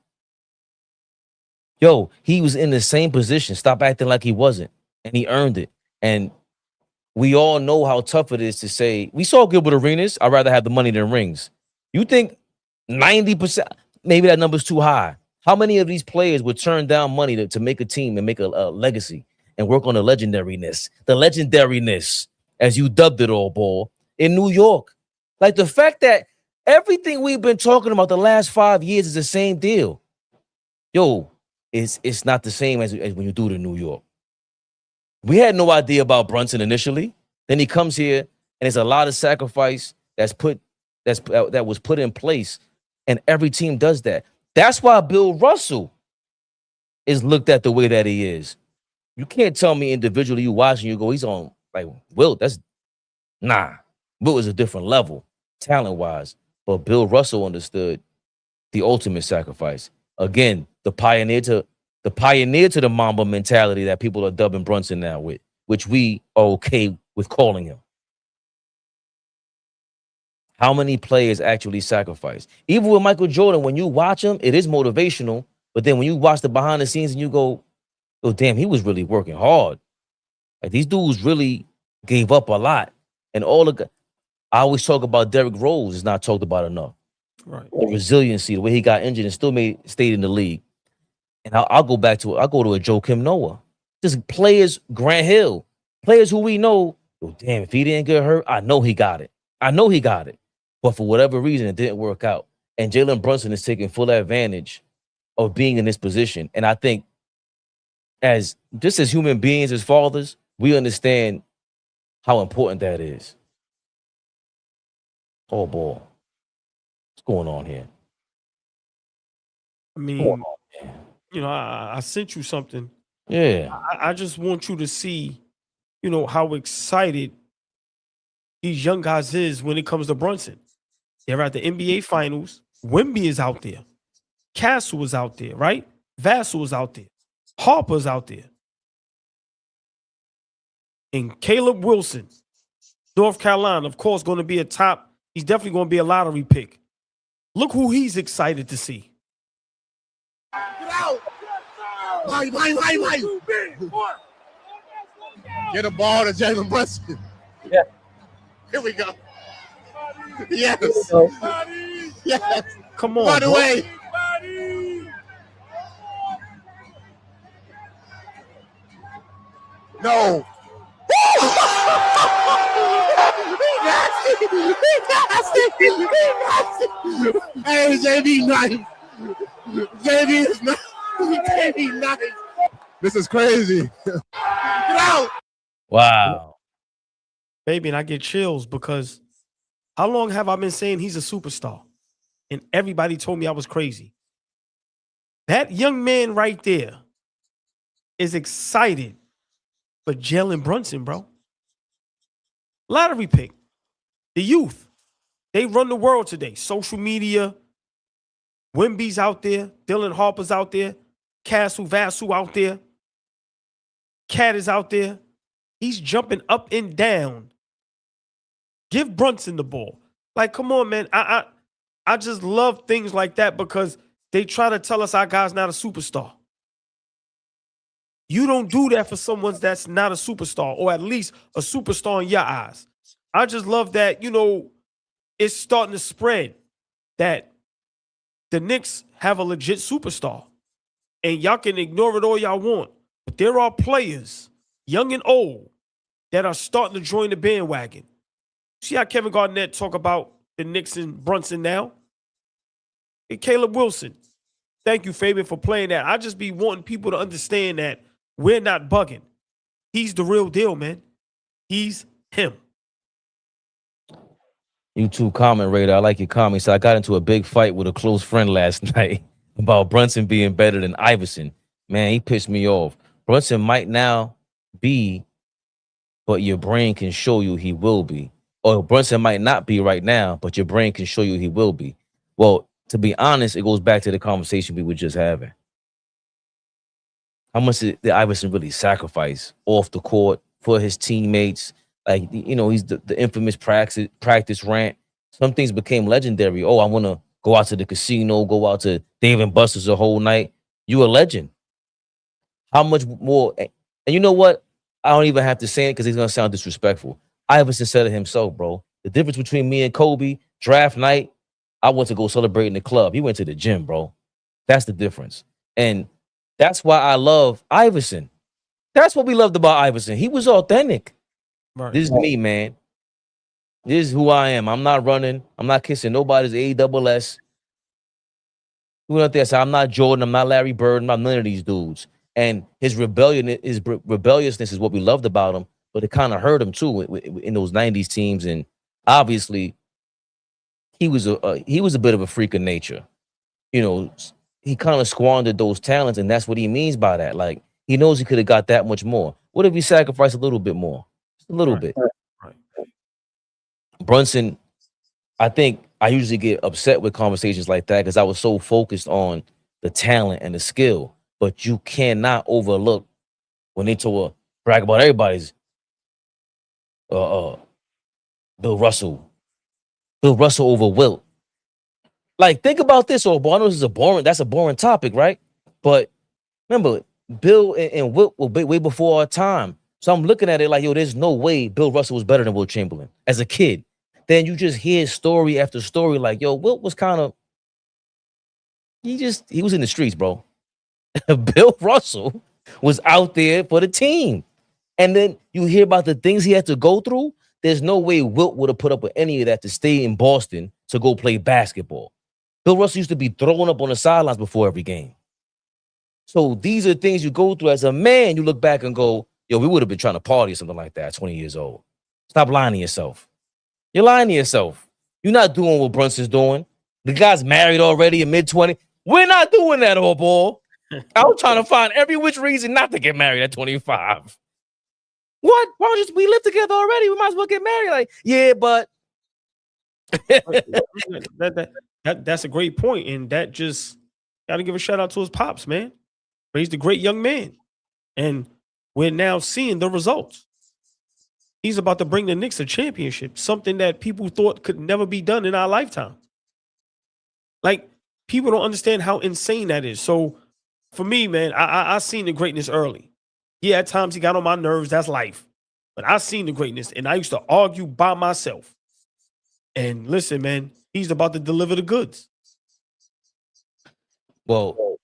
Yo, he was in the same position. Stop acting like he wasn't. And he earned it. And we all know how tough it is to say, we saw Gilbert Arenas. I'd rather have the money than rings. You think 90%, maybe that number's too high. How many of these players would turn down money to make a team and make a legacy and work on the legendariness, as you dubbed it all, ball, in New York? Like the fact that everything we've been talking about the last 5 years is the same deal. Yo, it's not the same as when you do it in New York. We had no idea about Brunson initially. Then he comes here, and there's a lot of sacrifice that was put in place, and every team does that. That's why Bill Russell is looked at the way that he is. You can't tell me individually you watch and you go, he's on like Wilt. Wilt is a different level, talent-wise. But Bill Russell understood the ultimate sacrifice. Again, the pioneer to the Mamba mentality that people are dubbing Brunson now with, which we are okay with calling him. How many players actually sacrifice? Even with Michael Jordan, when you watch him, it is motivational. But then when you watch the behind the scenes and you go, oh, damn, he was really working hard. Like these dudes really gave up a lot. And I always talk about Derrick Rose is not talked about enough. Right. The resiliency, the way he got injured and still stayed in the league. And I'll go to a Joakim Noah. Just players, Grant Hill, players who we know, oh, damn, if he didn't get hurt, I know he got it. But for whatever reason, it didn't work out. And Jalen Brunson is taking full advantage of being in this position. And I think as human beings, as fathers, we understand how important that is. Oh, boy. What's going on here? I mean, I sent you something. Yeah. I just want you to see, how excited these young guys is when it comes to Brunson. They're at the NBA Finals. Wemby is out there. Castle is out there, right? Vassell is out there. Harper's out there. And Caleb Wilson, North Carolina, of course, going to be he's definitely going to be a lottery pick. Look who he's excited to see. Get out! Why? Get a ball to Jalen Brunson. Yeah. Here we go. Yes. Yes. Come on. By the way. No. Hey, JB nice. JB is nice. JB nice. This is crazy. Get out. Wow. Baby, and I get chills because how long have I been saying he's a superstar? And everybody told me I was crazy. That young man right there is excited for Jalen Brunson, bro. Lottery pick. The youth. They run the world today. Social media. Wemby's out there. Dylan Harper's out there. Castle Vassell out there. Cat is out there. He's jumping up and down. Give Brunson the ball. Like, come on, man. I just love things like that because they try to tell us our guy's not a superstar. You don't do that for someone that's not a superstar, or at least a superstar in your eyes. I just love that, it's starting to spread that the Knicks have a legit superstar. And y'all can ignore it all y'all want. But there are players, young and old, that are starting to join the bandwagon. See how Kevin Garnett talk about the Knicks and Brunson now? And Caleb Wilson. Thank you, Fabian, for playing that. I just be wanting people to understand that we're not bugging. He's the real deal, man. He's him. YouTube comment, Raider. I like your comment. So I got into a big fight with a close friend last night about Brunson being better than Iverson. Man, he pissed me off. Brunson might now be but your brain can show you he will be. Or Brunson might not be right now, but your brain can show you he will be. Well, to be honest, it goes back to the conversation we were just having. How much did Iverson really sacrifice off the court for his teammates? Like, he's the infamous practice rant. Some things became legendary. Oh, I want to go out to the casino, go out to Dave & Buster's a whole night. You a legend. How much more? And you know what? I don't even have to say it because he's going to sound disrespectful. Iverson said it himself, bro. The difference between me and Kobe, draft night, I went to go celebrate in the club. He went to the gym, bro. That's the difference. And that's why I love Iverson. That's what we loved about Iverson. He was authentic. Right. This is me, man. This is who I am. I'm not running. I'm not kissing nobody's ASS. Who out there say I'm not Jordan. I'm not Larry Bird. I'm not none of these dudes. And his rebelliousness is what we loved about him, but it kind of hurt him too in those 90s teams. And obviously, he was a bit of a freak of nature. He kind of squandered those talents, and that's what he means by that. Like, he knows he could have got that much more. What if he sacrificed a little bit more? Just a little bit. Right. Brunson, I think I usually get upset with conversations like that because I was so focused on the talent and the skill. But you cannot overlook when they brag about everybody's Bill Russell. Bill Russell over Wilt. Like, think about this, or I know this is that's a boring topic, right? But remember, Bill and Wilt were way before our time. So I'm looking at it like, yo, there's no way Bill Russell was better than Wilt Chamberlain as a kid. Then you just hear story after story like, yo, Wilt was kind of, he was in the streets, bro. Bill Russell was out there for the team. And then you hear about the things he had to go through. There's no way Wilt would have put up with any of that to stay in Boston to go play basketball. Bill Russell used to be throwing up on the sidelines before every game. So these are things you go through as a man. You look back and go, yo, we would have been trying to party or something like that at 20 years old. Stop lying to yourself. You're lying to yourself. You're not doing what Brunson's doing. The guy's married already in mid-20. We're not doing that, old ball. I was trying to find every which reason not to get married at 25. What? Why don't we live together already? We might as well get married. Like, yeah, but that's a great point, and that just got to give a shout out to his pops, man. Raised a great young man, and we're now seeing the results. He's about to bring the Knicks a championship, something that people thought could never be done in our lifetime. Like, people don't understand how insane that is. So, for me, man, I seen the greatness early. Yeah, at times he got on my nerves. That's life. But I seen the greatness, and I used to argue by myself. And listen, man, he's about to deliver the goods. Well,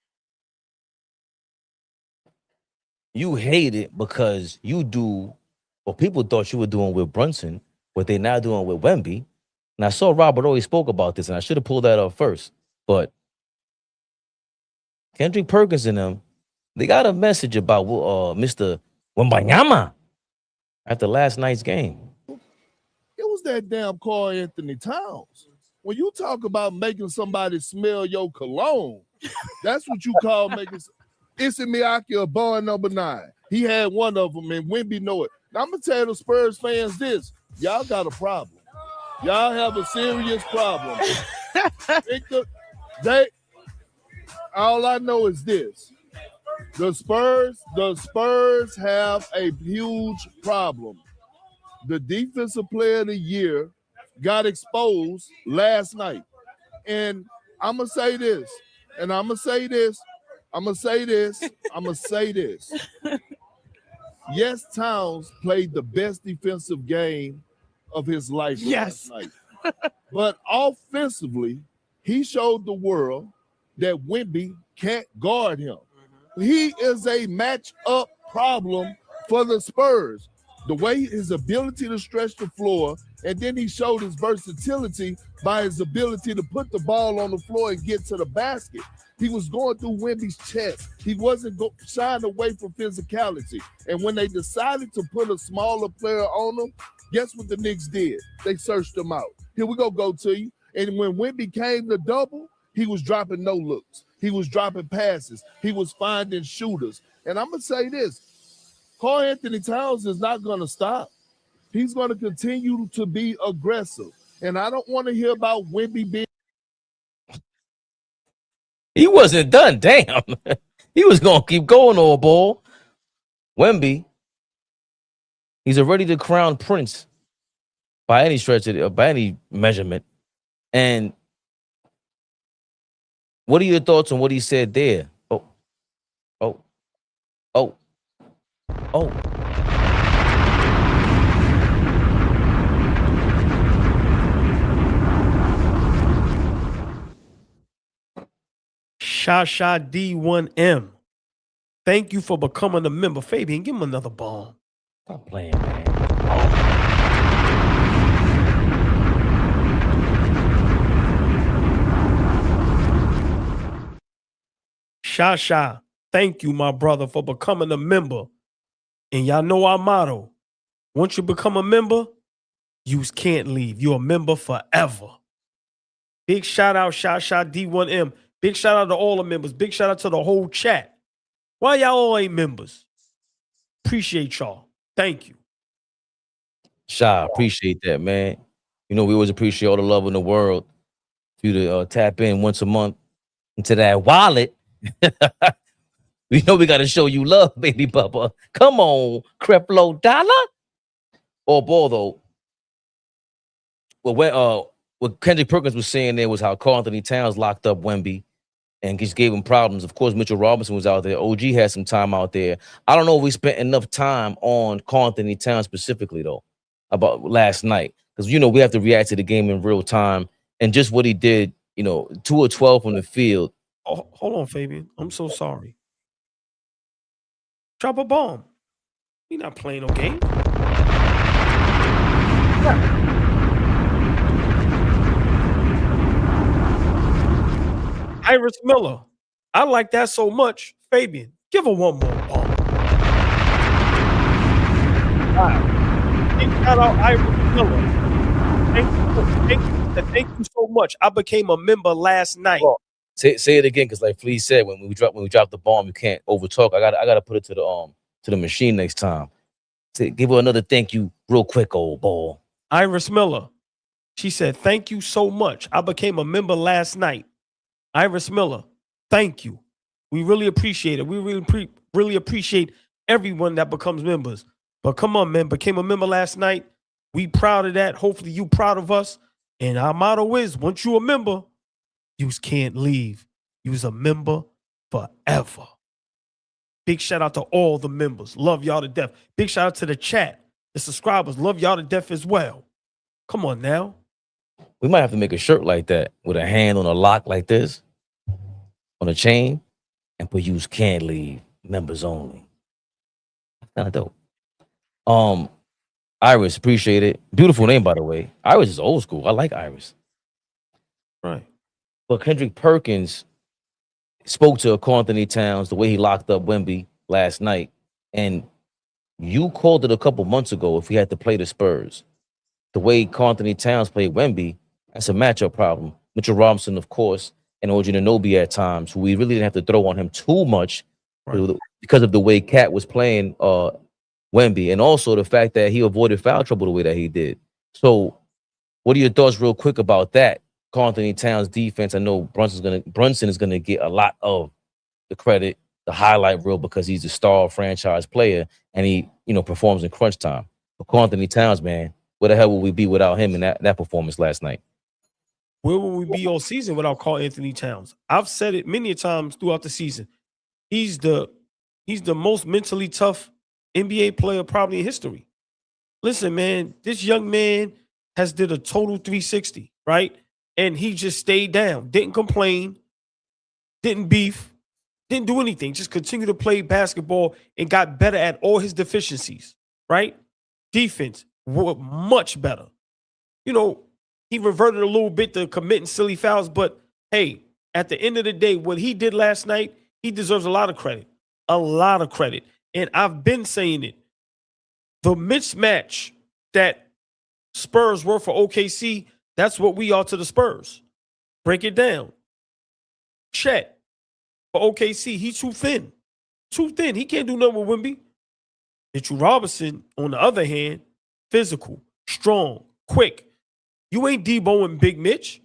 you hate it because you do what people thought you were doing with Brunson, what they're now doing with Wemby. And I saw Robert always spoke about this, and I should have pulled that up first. But Kendrick Perkins and them, they got a message about Mr. Wembanyama after last night's game. It was that damn Karl Anthony Towns. When you talk about making somebody smell your cologne, that's what you call making. Issey Miyake, a bar number 9. He had one of them, and Wemby know it. Now, I'm going to tell the Spurs fans this. Y'all got a problem. Y'all have a serious problem. All I know is this. The Spurs have a huge problem. The defensive player of the year got exposed last night. And I'm going to say this, and I'm going to say this, I'm going to say this, I'm going to say this. Yes, Towns played the best defensive game of his life last night. But offensively, he showed the world that Wemby can't guard him. He is a matchup problem for the Spurs. The way his ability to stretch the floor, and then he showed his versatility by his ability to put the ball on the floor and get to the basket. He was going through Wemby's chest. He wasn't shying away from physicality. And when they decided to put a smaller player on him, guess what the Knicks did? They searched him out. Here we go to you. And when Wemby came to double, he was dropping no looks. He was dropping passes. He was finding shooters. And I'm going to say this. Karl Anthony Towns is not going to stop. He's going to continue to be aggressive. And I don't want to hear about Wemby being. He wasn't done. Damn. He was going to keep going, old ball. Wemby, he's already the crown prince by any stretch of it, by any measurement. And what are your thoughts on what he said there? Oh. Shasha D1M. Thank you for becoming a member. Fabian, give him another bomb. Stop playing, man. Shasha, thank you, my brother, for becoming a member. And y'all know our motto. Once you become a member, you can't leave. You're a member forever. Big shout out, Shasha D1M. Big shout out to all the members. Big shout out to the whole chat. Why y'all all ain't members? Appreciate y'all. Thank you. Sha, appreciate that, man. You know, we always appreciate all the love in the world for you to tap in once a month into that wallet. We know we got to show you love, baby Bubba. Come on, Creflo Dollar. Or ball, though. Well, what Kendrick Perkins was saying there was how Karl Anthony Towns locked up Wemby and just gave him problems. Of course, Mitchell Robinson was out there. OG had some time out there. I don't know if we spent enough time on Karl Anthony Towns specifically, though, about last night. Because, you know, we have to react to the game in real time. And just what he did, you know, 2 of 12 from the field. Oh, hold on, Fabian. I'm so sorry. Drop a bomb. You're not playing no game. Iris Miller. I like that so much. Fabian, give her one more ball. Wow. Big shout out Iris Miller. Thank you so much. I became a member last night. Well, say it again, because like Flea said, when we drop the bomb, you can't overtalk. I gotta put it to the machine next time. Give her another thank you real quick, old ball. Iris Miller. She said, thank you so much. I became a member last night. Iris Miller, thank you. We really appreciate it. We really appreciate everyone that becomes members. But come on, man, became a member last night. We proud of that. Hopefully you proud of us. And our motto is, once you a member, you can't leave. You's a member forever. Big shout out to all the members. Love y'all to death. Big shout out to the chat, the subscribers. Love y'all to death as well. Come on now. We might have to make a shirt like that with a hand on a lock like this, on a chain, and put "Use can't leave, members only." Kind of dope. Iris, appreciate it. Beautiful name, by the way. Iris is old school. I like Iris. Right. But Kendrick Perkins spoke to Karl Anthony Towns the way he locked up Wemby last night, and you called it a couple months ago. If we had to play the Spurs, the way Karl Anthony Towns played Wemby, that's a matchup problem. Mitchell Robinson, of course, and OG Anunoby at times, who we really didn't have to throw on him too much because of the way Cat was playing Wemby, and also the fact that he avoided foul trouble the way that he did. So what are your thoughts real quick about that? Karl Anthony Towns defense. I know Brunson is gonna get a lot of the credit, the highlight reel, because he's a star franchise player and he, you know, performs in crunch time. But Karl Anthony Towns, man, where the hell would we be without him in that performance last night? Where will we be all season without Karl Anthony Towns? I've said it many times throughout the season. He's the most mentally tough NBA player probably in history. Listen, man, this young man has did a total 360, right? And he just stayed down, didn't complain, didn't beef, didn't do anything, just continued to play basketball and got better at all his deficiencies, right? Defense, much better. You know, he reverted a little bit to committing silly fouls, but hey, at the end of the day, what he did last night, he deserves a lot of credit. A lot of credit. And I've been saying it. The mismatch that Spurs were for OKC, that's what we are to the Spurs. Break it down. Chet for OKC, he's too thin. Too thin. He can't do nothing with Wemby. Mitchell Robinson, on the other hand, physical, strong, quick. You ain't Debo and Big Mitch.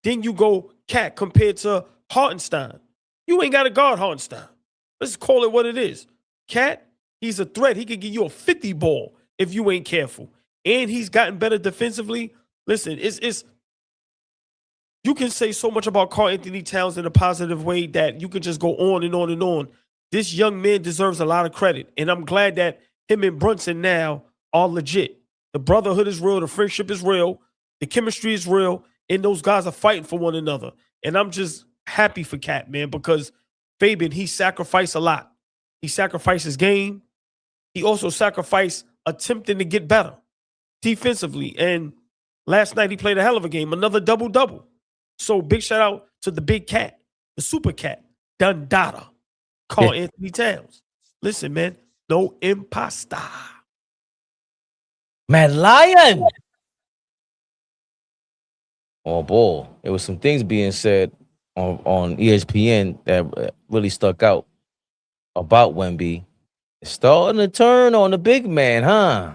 Then you go Cat compared to Hartenstein. You ain't got to guard Hartenstein. Let's call it what it is. Cat, he's a threat. He could give you a 50 ball if you ain't careful. And he's gotten better defensively. Listen, it's you can say so much about Karl Anthony Towns in a positive way that you can just go on and on and on. This young man deserves a lot of credit. And I'm glad that him and Brunson now are legit. The brotherhood is real. The friendship is real. The chemistry is real. And those guys are fighting for one another. And I'm just happy for Cat, man, because Fabian, he sacrificed a lot. He sacrificed his game. He also sacrificed attempting to get better defensively. And last night he played a hell of a game, another double-double. So big shout out to the big cat, the super cat, Dundada, Karl Anthony Towns. Listen, man, no imposter. Mad Lion. Oh, boy. There was some things being said on ESPN that really stuck out about Wemby. It's starting to turn on the big man, huh?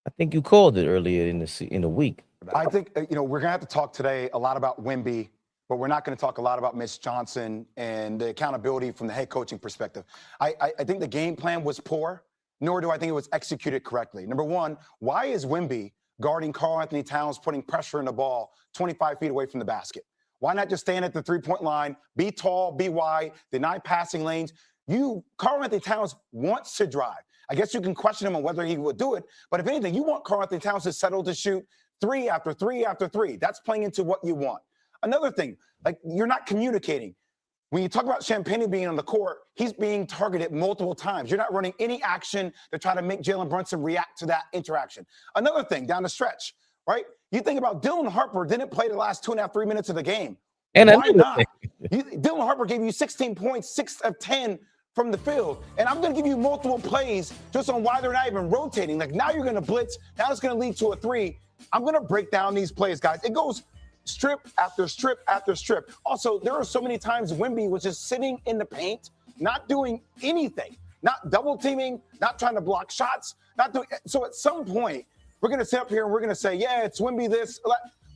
I think you called it earlier in the week. I think, we're going to have to talk today a lot about Wemby, but we're not going to talk a lot about Mitch Johnson and the accountability from the head coaching perspective. I think the game plan was poor, nor do I think it was executed correctly. Number one, why is Wemby guarding Karl Anthony Towns, putting pressure in the ball 25 feet away from the basket? Why not just stand at the three-point line, be tall, be wide, deny passing lanes? Karl Anthony Towns wants to drive. I guess you can question him on whether he would do it, but if anything, you want Karl Anthony Towns to settle to shoot 3 after 3 after 3. That's playing into what you want. Another thing, you're not communicating. When you talk about Champagne being on the court, he's being targeted multiple times. You're not running any action to try to make Jalen Brunson react to that interaction. Another thing, down the stretch, right? You think about Dylan Harper didn't play the last 2.5, 3 minutes of the game. And why not? Dylan Harper gave you 16 points, 6 of 10 from the field. And I'm going to give you multiple plays just on why they're not even rotating. Now you're going to blitz. Now it's going to lead to a 3. I'm going to break down these plays, guys. It goes strip after strip after strip. Also, there are so many times Wemby was just sitting in the paint, not doing anything, not double teaming, not trying to block shots, not doing. So at some point, we're going to sit up here and we're going to say, yeah, it's Wemby this.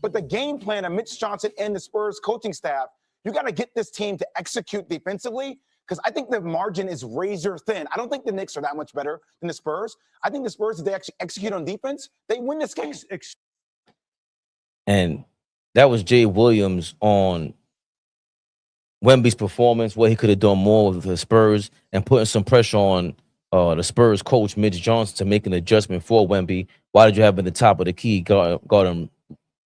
But the game plan of Mitch Johnson and the Spurs coaching staff, you got to get this team to execute defensively, because I think the margin is razor thin. I don't think the Knicks are that much better than the Spurs. I think the Spurs, if they actually execute on defense, they win this game. And that was Jay Williams on Wemby's performance, what he could have done more with the Spurs, and putting some pressure on the Spurs coach, Mitch Johnson, to make an adjustment for Wemby. Why did you have him at the top of the key, guard him,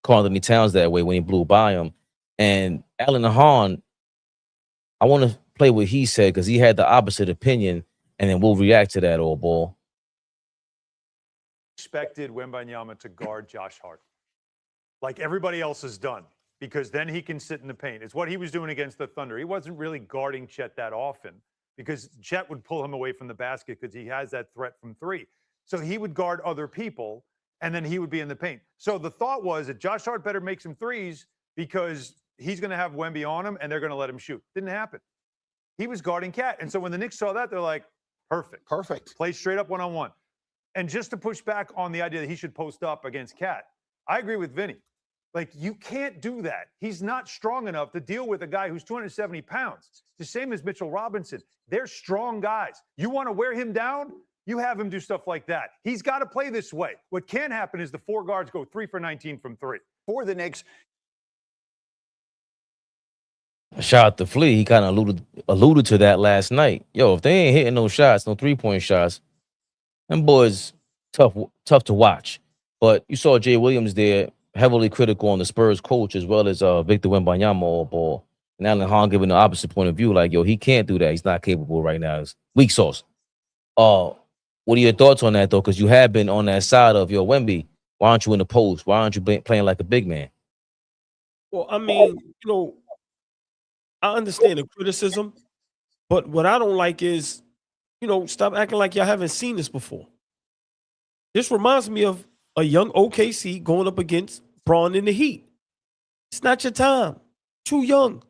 Karl Anthony Towns that way when he blew by him? And Alan Hahn, I want to play what he said because he had the opposite opinion, and then we'll react to that, old ball. Expected Wembanyama to guard Josh Hart like everybody else has done, because then he can sit in the paint. It's what he was doing against the Thunder. He wasn't really guarding Chet that often because Chet would pull him away from the basket because he has that threat from 3. So he would guard other people, and then he would be in the paint. So the thought was that Josh Hart better make some threes because he's going to have Wemby on him, and they're going to let him shoot. Didn't happen. He was guarding Cat. And so when the Knicks saw that, they're like, perfect. Play straight up one-on-one. And just to push back on the idea that he should post up against Cat, I agree with Vinny. You can't do that. He's not strong enough to deal with a guy who's 270 pounds. It's the same as Mitchell Robinson. They're strong guys. You want to wear him down? You have him do stuff like that. He's got to play this way. What can happen is the 4 guards go 3 for 19 from 3. For the Knicks. Shout out to Flea. He kind of alluded to that last night. Yo, if they ain't hitting no shots, no 3-point shots, them boys tough to watch. But you saw Jay Williams there, heavily critical on the Spurs coach, as well as Victor Wembanyama all ball. And Alan Hahn giving the opposite point of view, like, yo, he can't do that. He's not capable right now. It's weak sauce. What are your thoughts on that, though? Because you have been on that side of, yo, Wemby, why aren't you in the post? Why aren't you playing like a big man? Well, I mean, I understand the criticism, but what I don't like is, stop acting like y'all haven't seen this before. This reminds me of a young OKC going up against Braun in the Heat. It's not your time. Too young.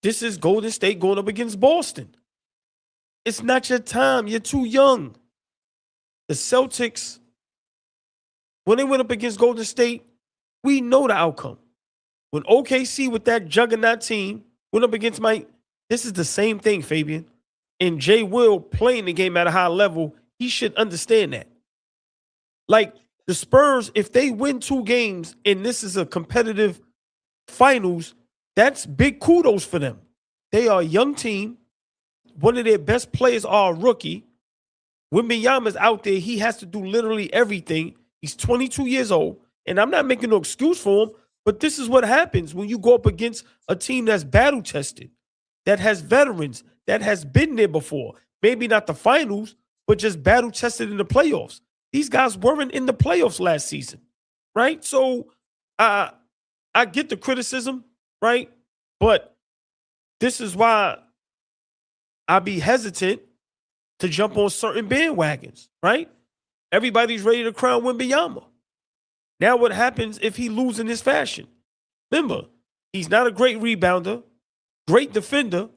This is Golden State going up against Boston. It's not your time. You're too young. The Celtics when they went up against Golden State, we know the outcome. When OKC with that juggernaut team went up against Mike, this is the same thing, Fabian. And Jay Will playing the game at a high level, he should understand that. Like the Spurs, if they win 2 games and this is a competitive finals, that's big kudos for them. They are a young team. One of their best players are a rookie. Wembanyama's out there. He has to do literally everything. He's 22 years old. And I'm not making no excuse for him, but this is what happens when you go up against a team that's battle tested, that has veterans, that has been there before. Maybe not the finals, but just battle tested in the playoffs. These guys weren't in the playoffs last season, right? So I get the criticism, right? But this is why I be hesitant to jump on certain bandwagons, right? Everybody's ready to crown Wembanyama. Now what happens if he loses in this fashion? Remember, he's not a great rebounder, great defender,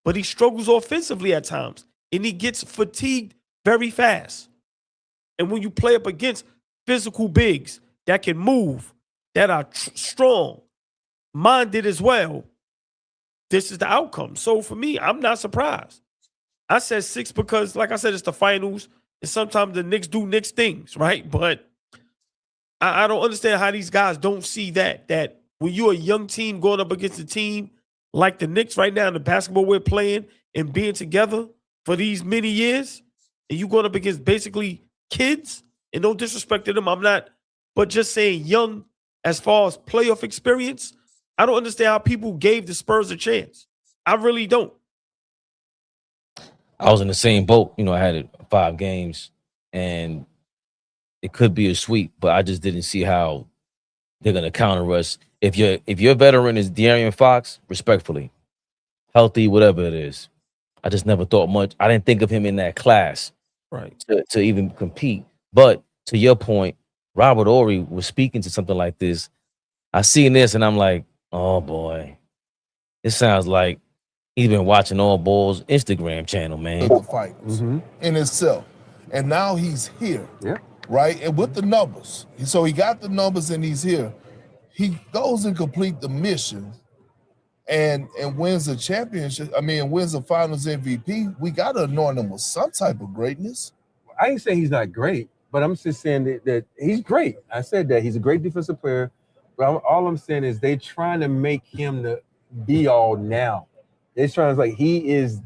but he struggles offensively at times, and he gets fatigued very fast. And when you play up against physical bigs that can move, that are strong, minded as well, this is the outcome. So for me, I'm not surprised. I said 6 because, like I said, it's the finals, and sometimes the Knicks do Knicks things, right? But I don't understand how these guys don't see that when you're a young team going up against a team like the Knicks right now in the basketball we're playing and being together for these many years, and you going up against basically kids, and no disrespect to them, I'm not, but just saying young as far as playoff experience, I don't understand how people gave the Spurs a chance. I really don't. I was in the same boat. You know, I had 5 games, and it could be a sweep, but I just didn't see how they're gonna counter us. If your veteran is De'Aaron Fox, respectfully, healthy, whatever it is, I just never thought much. I didn't think of him in that class, Right. to even compete. But to your point, Robert Horry was speaking to something like this. I seen this and I'm like, oh boy, this sounds like he's been watching All Ball's Instagram channel, man. The finals in itself. And now he's here. Yeah. Right? And with the numbers. So he got the numbers and he's here. He goes and complete the mission and wins a championship. I mean, wins a finals MVP. We got to anoint him with some type of greatness. I ain't saying he's not great, but I'm just saying that he's great. I said that he's a great defensive player. But all I'm saying is they trying to make him the be all now. They're trying to like he is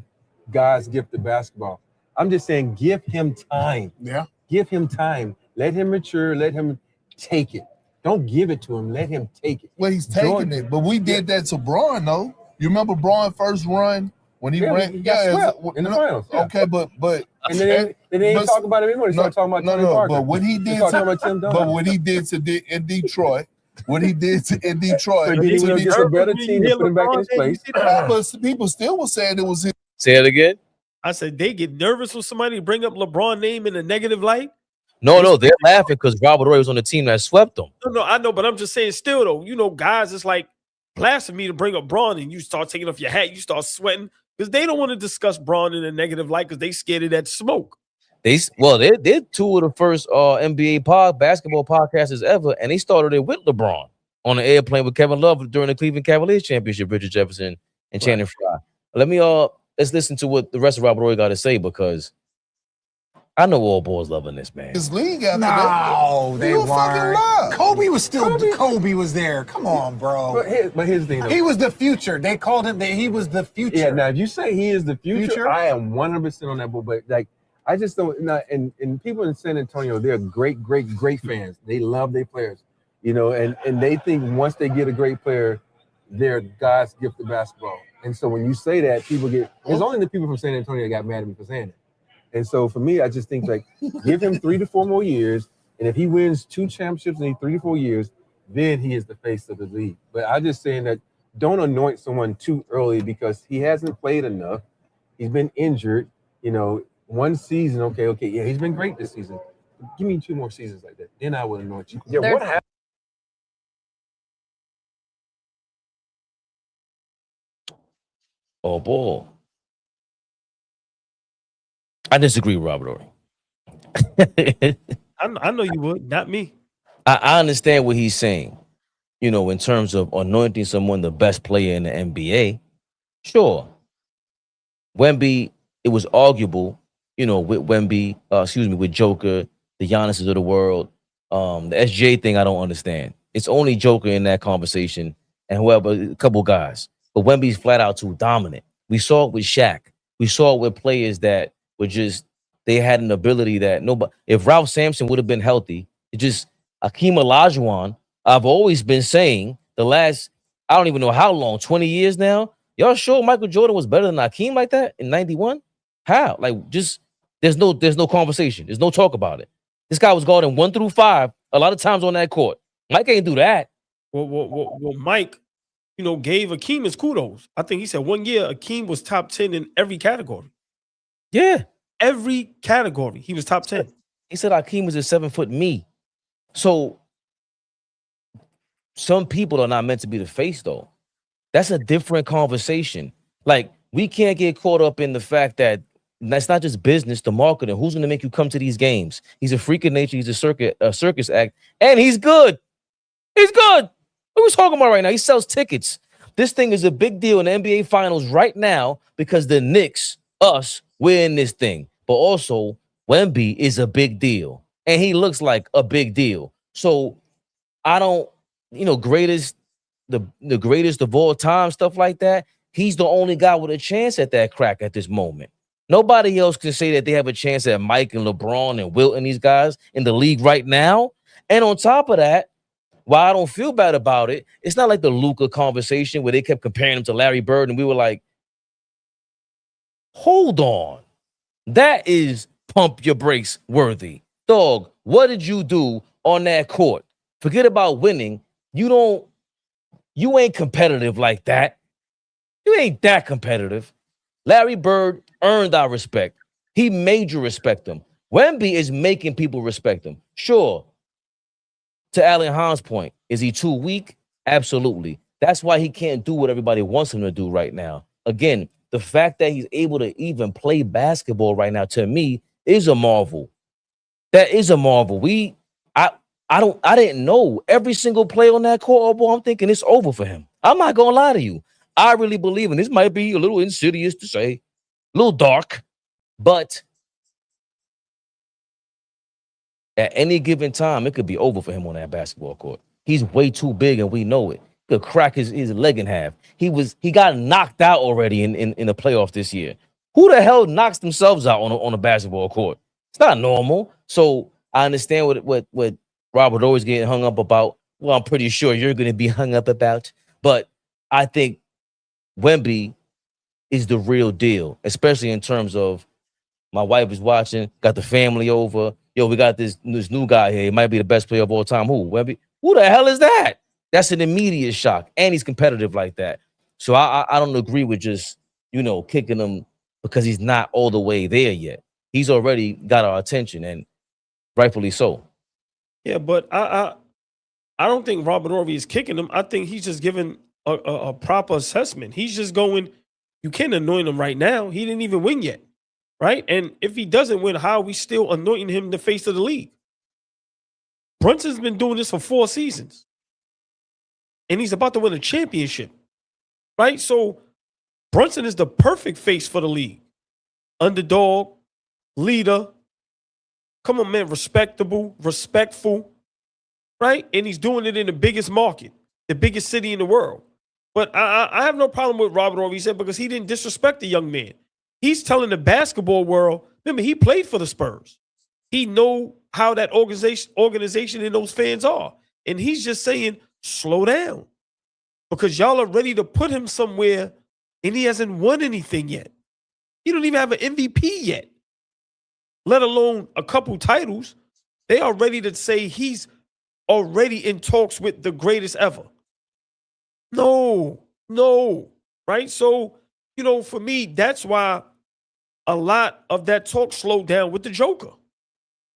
God's gift to basketball. I'm just saying give him time. Yeah. Give him time. Let him mature. Let him take it. Don't give it to him. Let him take it. Well, he's taking it. But we did that to Braun, though. You remember Braun first run when he ran? He got swept in the finals. Yeah. Okay, but and then they didn't talk about it anymore. They started talking about Tony Parker. But what he did in Detroit. What he did in Detroit. So he went against a better team to put him back in his place. But people still were saying it was him. Say it again. I said they get nervous when somebody bring up LeBron's name in a negative light. No, they're laughing because Robert Horry was on the team that swept them. No, I know, but I'm just saying still though, you know, guys, it's like blasphemy to bring up Braun and you start taking off your hat, you start sweating because they don't want to discuss Braun in a negative light because they scared of that smoke. They're 2 of the first NBA basketball podcasters ever, and they started it with LeBron on the airplane with Kevin Love during the Cleveland Cavaliers championship, Richard Jefferson and Channing Frye. Let's listen to what the rest of Robert Horry got to say because I know all boys loving this, man. His league after No, they weren't. Kobe was still Kobe was there. Come on, bro. But here's the thing, though. He was the future. They called him he was the future. Yeah, now if you say he is the future? I am 100% on that boat. But like I just don't and people in San Antonio, they're great fans. They love their players. You know, and they think once they get a great player, they're God's gift to basketball. And so when you say that, people there's only the people from San Antonio that got mad at me for saying it. And so for me, I just think like give him 3 to 4 more years. And if he wins 2 championships in 3 to 4 years, then he is the face of the league. But I'm just saying that don't anoint someone too early because he hasn't played enough. He's been injured, you know, 1 season. Okay. Yeah, he's been great this season. Give me 2 more seasons like that. Then I would anoint you. Yeah, what happened? Oh, boy. I disagree with Robert Horry. I know you would, not me. I understand what he's saying, you know, in terms of anointing someone the best player in the NBA. Sure. Wemby, it was arguable, you know, with Wemby, with Joker, the Giannis's of the world. The SJ thing, I don't understand. It's only Joker in that conversation and whoever, a couple guys. But Wemby's flat out too dominant. We saw it with Shaq. We saw it with players that were just, they had an ability that nobody, if Ralph Sampson would have been healthy, it just, Akeem Olajuwon, I've always been saying the last, I don't even know how long, 20 years now. Y'all sure Michael Jordan was better than Akeem like that in 91? How? Like, just, there's no conversation. There's no talk about it. This guy was guarding 1 through 5 a lot of times on that court. Mike ain't do that. Well, Mike, you know, gave Akeem his kudos. I think he said 1 year Akeem was top 10 in every category. Yeah. Every category, he was top 10. He said Akeem was a 7-foot me. So some people are not meant to be the face, though. That's a different conversation. Like, we can't get caught up in the fact that that's not just business, the marketing. Who's going to make you come to these games? He's a freak of nature. He's a circus act, and he's good. He's good. What are we talking about right now? He sells tickets. This thing is a big deal in the NBA Finals right now because the Knicks, us, we're in this thing. But also, Wemby is a big deal, and he looks like a big deal. So I don't, you know, the greatest of all time, stuff like that. He's the only guy with a chance at that crack at this moment. Nobody else can say that they have a chance at Mike and LeBron and Wilt and these guys in the league right now. And on top of that, while I don't feel bad about it, it's not like the Luka conversation where they kept comparing him to Larry Bird, and we were like, hold on. That is pump your brakes worthy. Dog, what did you do on that court? Forget about winning. You ain't competitive like that. You ain't that competitive. Larry Bird earned our respect. He made you respect him. Wemby is making people respect him. Sure. To Alan Hahn's point, is he too weak? Absolutely. That's why he can't do what everybody wants him to do right now. Again, the fact that he's able to even play basketball right now, to me, is a marvel. That is a marvel. I didn't know every single play on that court. I'm thinking it's over for him. I'm not gonna lie to you. I really believe, and this might be a little insidious to say, a little dark, but at any given time, it could be over for him on that basketball court. He's way too big, and we know it. He could crack his leg in half. He got knocked out already in the playoffs this year. Who the hell knocks themselves out on a basketball court? It's not normal. So I understand what Robert always getting hung up about. Well, I'm pretty sure you're going to be hung up about. But I think Wemby is the real deal, especially in terms of my wife is watching, got the family over. Yo, we got this new guy here. He might be the best player of all time. Who? Wemby? Who the hell is that? That's an immediate shock. And he's competitive like that. So I don't agree with just, you know, kicking him because he's not all the way there yet. He's already got our attention, and rightfully so. Yeah, but I don't think Robert Horry is kicking him. I think he's just giving a proper assessment. He's just going, you can't anoint him right now. He didn't even win yet, right? And if he doesn't win, how are we still anointing him the face of the league? Brunson's been doing this for 4 seasons, and he's about to win a championship, right? So Brunson is the perfect face for the league. Underdog, leader, come on, man, respectable, respectful, right? And he's doing it in the biggest market, the biggest city in the world. But I have no problem with Robert Horry said, because he didn't disrespect the young man. He's telling the basketball world, remember, he played for the Spurs. He know how that organization and those fans are. And he's just saying, slow down, because y'all are ready to put him somewhere and he hasn't won anything yet. He don't even have an MVP yet, let alone a couple titles. They are ready to say he's already in talks with the greatest ever. No, right? So, you know, for me, that's why a lot of that talk slowed down with the Joker.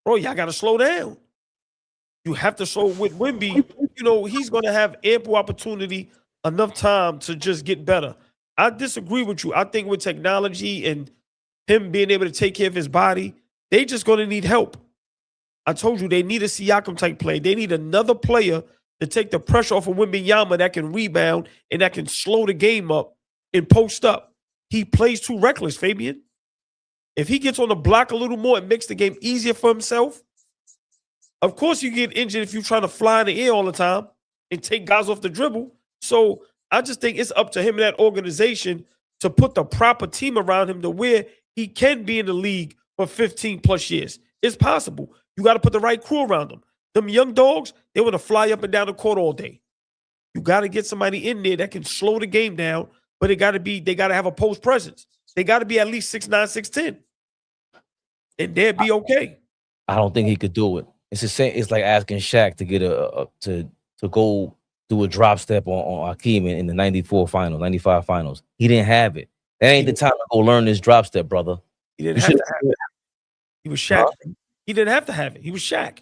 Bro, y'all got to slow down. You have to slow with Wemby. You know, he's going to have ample opportunity, enough time to just get better. I disagree with you. I think with technology and him being able to take care of his body, they just going to need help. I told you they need a Siakam type play. They need another player to take the pressure off of Wembanyama that can rebound and that can slow the game up and post up. He plays too reckless, Fabian. If he gets on the block a little more, it makes the game easier for himself. Of course, you get injured if you're trying to fly in the air all the time and take guys off the dribble. So I just think it's up to him and that organization to put the proper team around him to where he can be in the league for 15 plus years. It's possible. You got to put the right crew around him. Them young dogs, they want to fly up and down the court all day. You got to get somebody in there that can slow the game down, but they got to have a post presence. They got to be at least 6'9", 6'10", and they'll be okay. I don't think he could do it. It's the same. It's like asking Shaq to get to go do a drop step on Hakeem in the 94 finals, 95 finals. He didn't have it. That ain't the time to go learn this drop step, brother. He didn't have to have it. He was Shaq. Huh? He didn't have to have it. He was Shaq.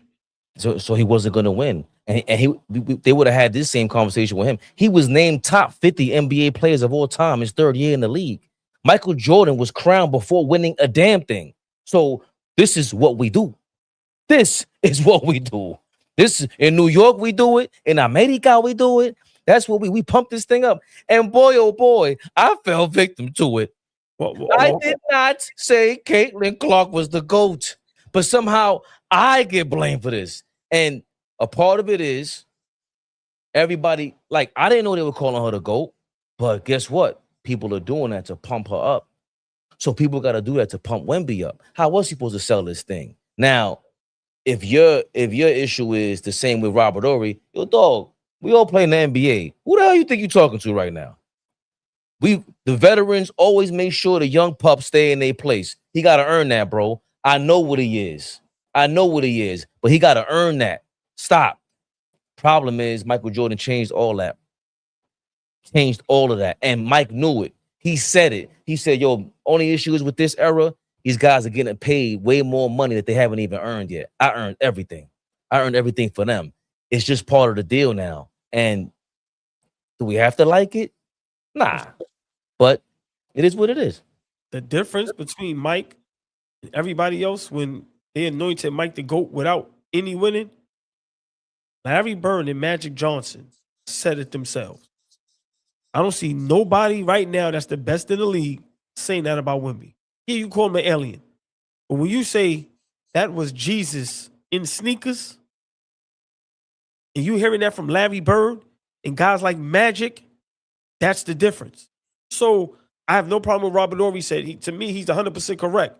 So he wasn't going to win. And they would have had this same conversation with him. He was named top 50 NBA players of all time his third year in the league. Michael Jordan was crowned before winning a damn thing. So this is what we do. This is what we do. This in New York, we do it. In America, we do it. That's what we pump this thing up. And boy, oh boy, I fell victim to it. I did not say Caitlin Clark was the GOAT, but somehow I get blamed for this. And a part of it is everybody, like, I didn't know they were calling her the GOAT, but guess what? People are doing that to pump her up. So people got to do that to pump Wemby up. How was he supposed to sell this thing? Now, if your issue is the same with Robert Horry, yo, dog, we all play in the NBA. Who the hell you think you're talking to right now? The veterans always make sure the young pups stay in their place. He got to earn that, bro. I know what he is. But he got to earn that. Stop. Problem is, Michael Jordan changed all that. Changed all of that. And Mike knew it. He said it. He said, yo, only issue is with this era, these guys are getting paid way more money that they haven't even earned yet. I earned everything. I earned everything for them. It's just part of the deal now. And do we have to like it? Nah. But it is what it is. The difference between Mike and everybody else when they anointed Mike the GOAT without any winning, Larry Bird and Magic Johnson said it themselves. I don't see nobody right now that's the best in the league saying that about Wemby. Yeah, you call him an alien. But when you say that was Jesus in sneakers, and you hearing that from Larry Bird and guys like Magic, that's the difference. So I have no problem with Robert Horry said. To me, he's 100% correct.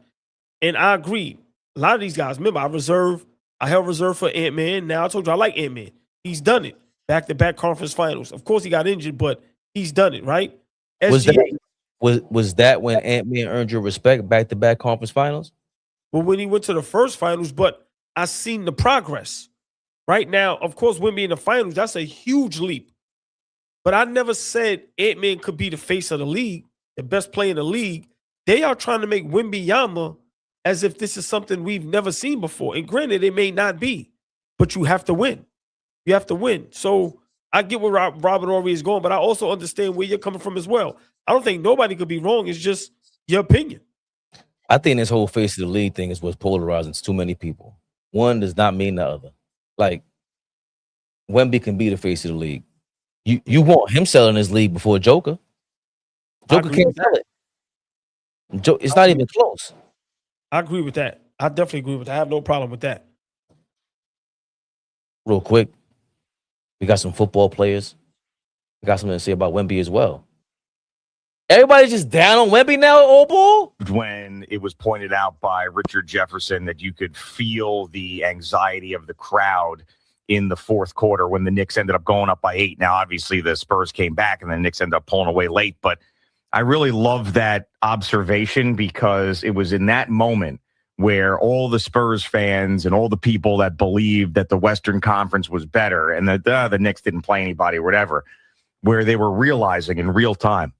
And I agree. A lot of these guys, remember, I held reserve for Ant-Man. Now I told you I like Ant-Man. He's done it. Back-to-back conference finals. Of course, he got injured, but he's done it, right? Was that when Ant-Man earned your respect, back-to-back conference finals? Well, when he went to the first finals, but I seen the progress. Right now, of course, Wemby in the finals, that's a huge leap. But I never said Ant-Man could be the face of the league, the best player in the league. They are trying to make Wembanyama as if this is something we've never seen before. And granted, it may not be, but you have to win. You have to win. So I get where Robert Horry is going, but I also understand where you're coming from as well. I don't think nobody could be wrong. It's just your opinion. I think this whole face of the league thing is what's polarizing to too many people. One does not mean the other. Like, Wemby can be the face of the league. You want him selling his league before Joker. Joker can't sell it. It's not even close. I agree with that. I definitely agree with that. I have no problem with that. Real quick, we got some football players. We got something to say about Wemby as well. Everybody's just down on Wemby now, old ball? When it was pointed out by Richard Jefferson that you could feel the anxiety of the crowd in the fourth quarter when the Knicks ended up going up by 8. Now, obviously, the Spurs came back and the Knicks ended up pulling away late. But I really love that observation because it was in that moment where all the Spurs fans and all the people that believed that the Western Conference was better and that the Knicks didn't play anybody or whatever, where they were realizing in real time,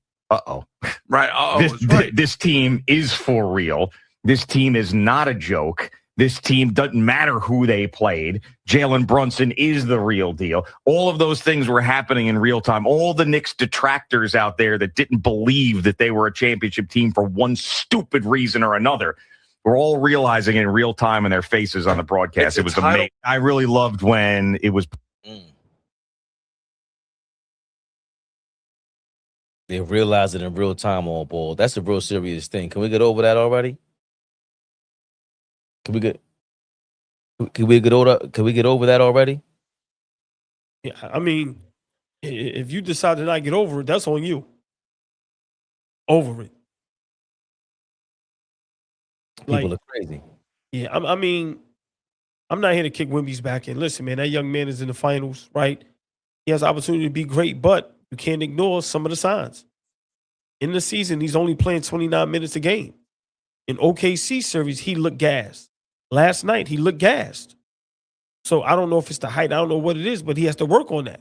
right, this team is for real. This team is not a joke. This team doesn't matter who they played. Jalen Brunson is the real deal. All of those things were happening in real time. All the Knicks detractors out there that didn't believe that they were a championship team for one stupid reason or another We're all realizing in real time in their faces on the broadcast. It was amazing. I really loved when it was. They realize it in real time on ball. That's a real serious thing. Can we get over that already? Can we get over that already? Yeah, I mean, if you decide to not get over it, that's on you. Over it. People are crazy. Yeah, I mean, I'm not here to kick Wemby's back in. Listen, man, that young man is in the finals, right? He has the opportunity to be great, but you can't ignore some of the signs. In the season, he's only playing 29 minutes a game. In OKC series, he looked gassed. Last night, he looked gassed. So I don't know if it's the height. I don't know what it is, but he has to work on that.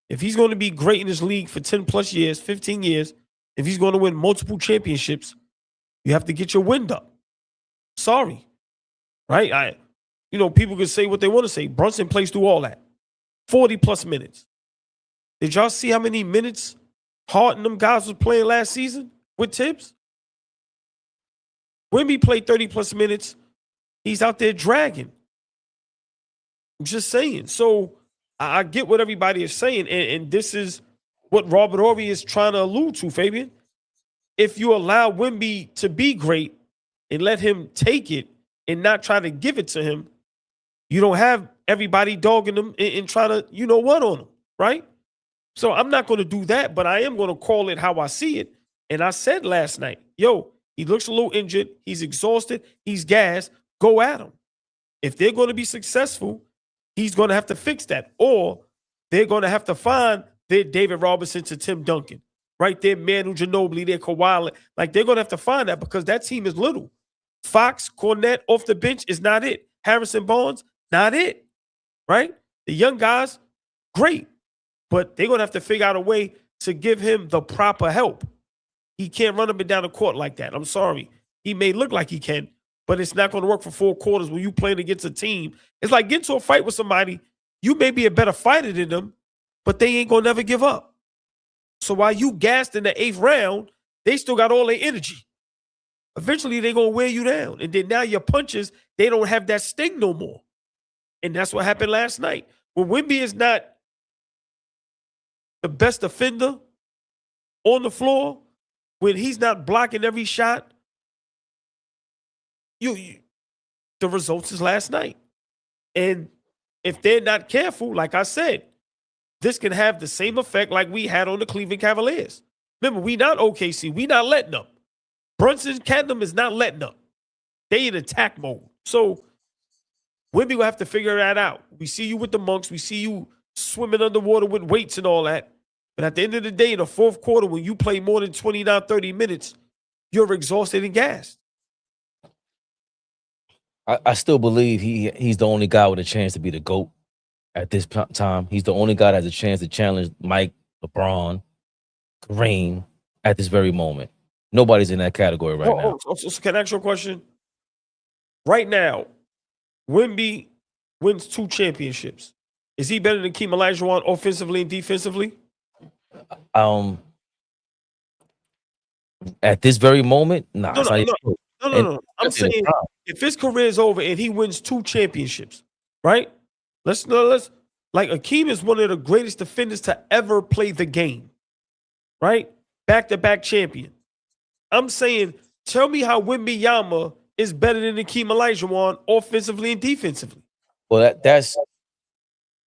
If he's going to be great in this league for 10 plus years, 15 years, if he's going to win multiple championships, you have to get your wind up. Sorry. Right? People can say what they want to say. Brunson plays through all that. 40 plus minutes. Did y'all see how many minutes Hart and them guys was playing last season with Tibbs? Wemby played 30 plus minutes. He's out there dragging. I'm just saying. So I get what everybody is saying, and this is what Robert Horry is trying to allude to, Fabian. If you allow Wemby to be great and let him take it and not try to give it to him, you don't have everybody dogging him and trying to, on him, right? So I'm not going to do that, but I am going to call it how I see it. And I said last night, he looks a little injured. He's exhausted. He's gassed. Go at him. If they're going to be successful, he's going to have to fix that. Or they're going to have to find their David Robinson to Tim Duncan, right? Their Manu Ginobili, their Kawhi. Like, they're going to have to find that because that team is little. Fox, Cornette off the bench is not it. Harrison Barnes, not it, right? The young guys, great. But they're going to have to figure out a way to give him the proper help. He can't run up and down the court like that. I'm sorry. He may look like he can, but it's not going to work for 4 quarters when you playing against a team. It's like getting to a fight with somebody. You may be a better fighter than them, but they ain't going to never give up. So while you gassed in the 8th round, they still got all their energy. Eventually, they're going to wear you down. And then now your punches, they don't have that sting no more. And that's what happened last night. When Wemby is not the best defender on the floor, when he's not blocking every shot, the results is last night. And if they're not careful, like I said, this can have the same effect like we had on the Cleveland Cavaliers. Remember, we not OKC. We not letting up. Brunson Canham is not letting up. They in attack mode. So Wemby will have to figure that out. We see you with the monks. We see you swimming underwater with weights and all that. But at the end of the day, in the 4th quarter, when you play more than 29, 30 minutes, you're exhausted and gassed. I still believe he's the only guy with a chance to be the GOAT at this time. He's the only guy that has a chance to challenge Mike, LeBron, Kareem at this very moment. Nobody's in that category right now. So can I ask you a question? Right now, Wemby wins 2 championships. Is he better than Keem Olajuwon offensively and defensively? At this very moment, nah. No. I'm saying if his career is over and he wins 2 championships, right? Let's like Akeem is one of the greatest defenders to ever play the game, right? Back-to-back champion. I'm saying, tell me how Wembanyama is better than Akeem Olajuwon offensively and defensively. Well,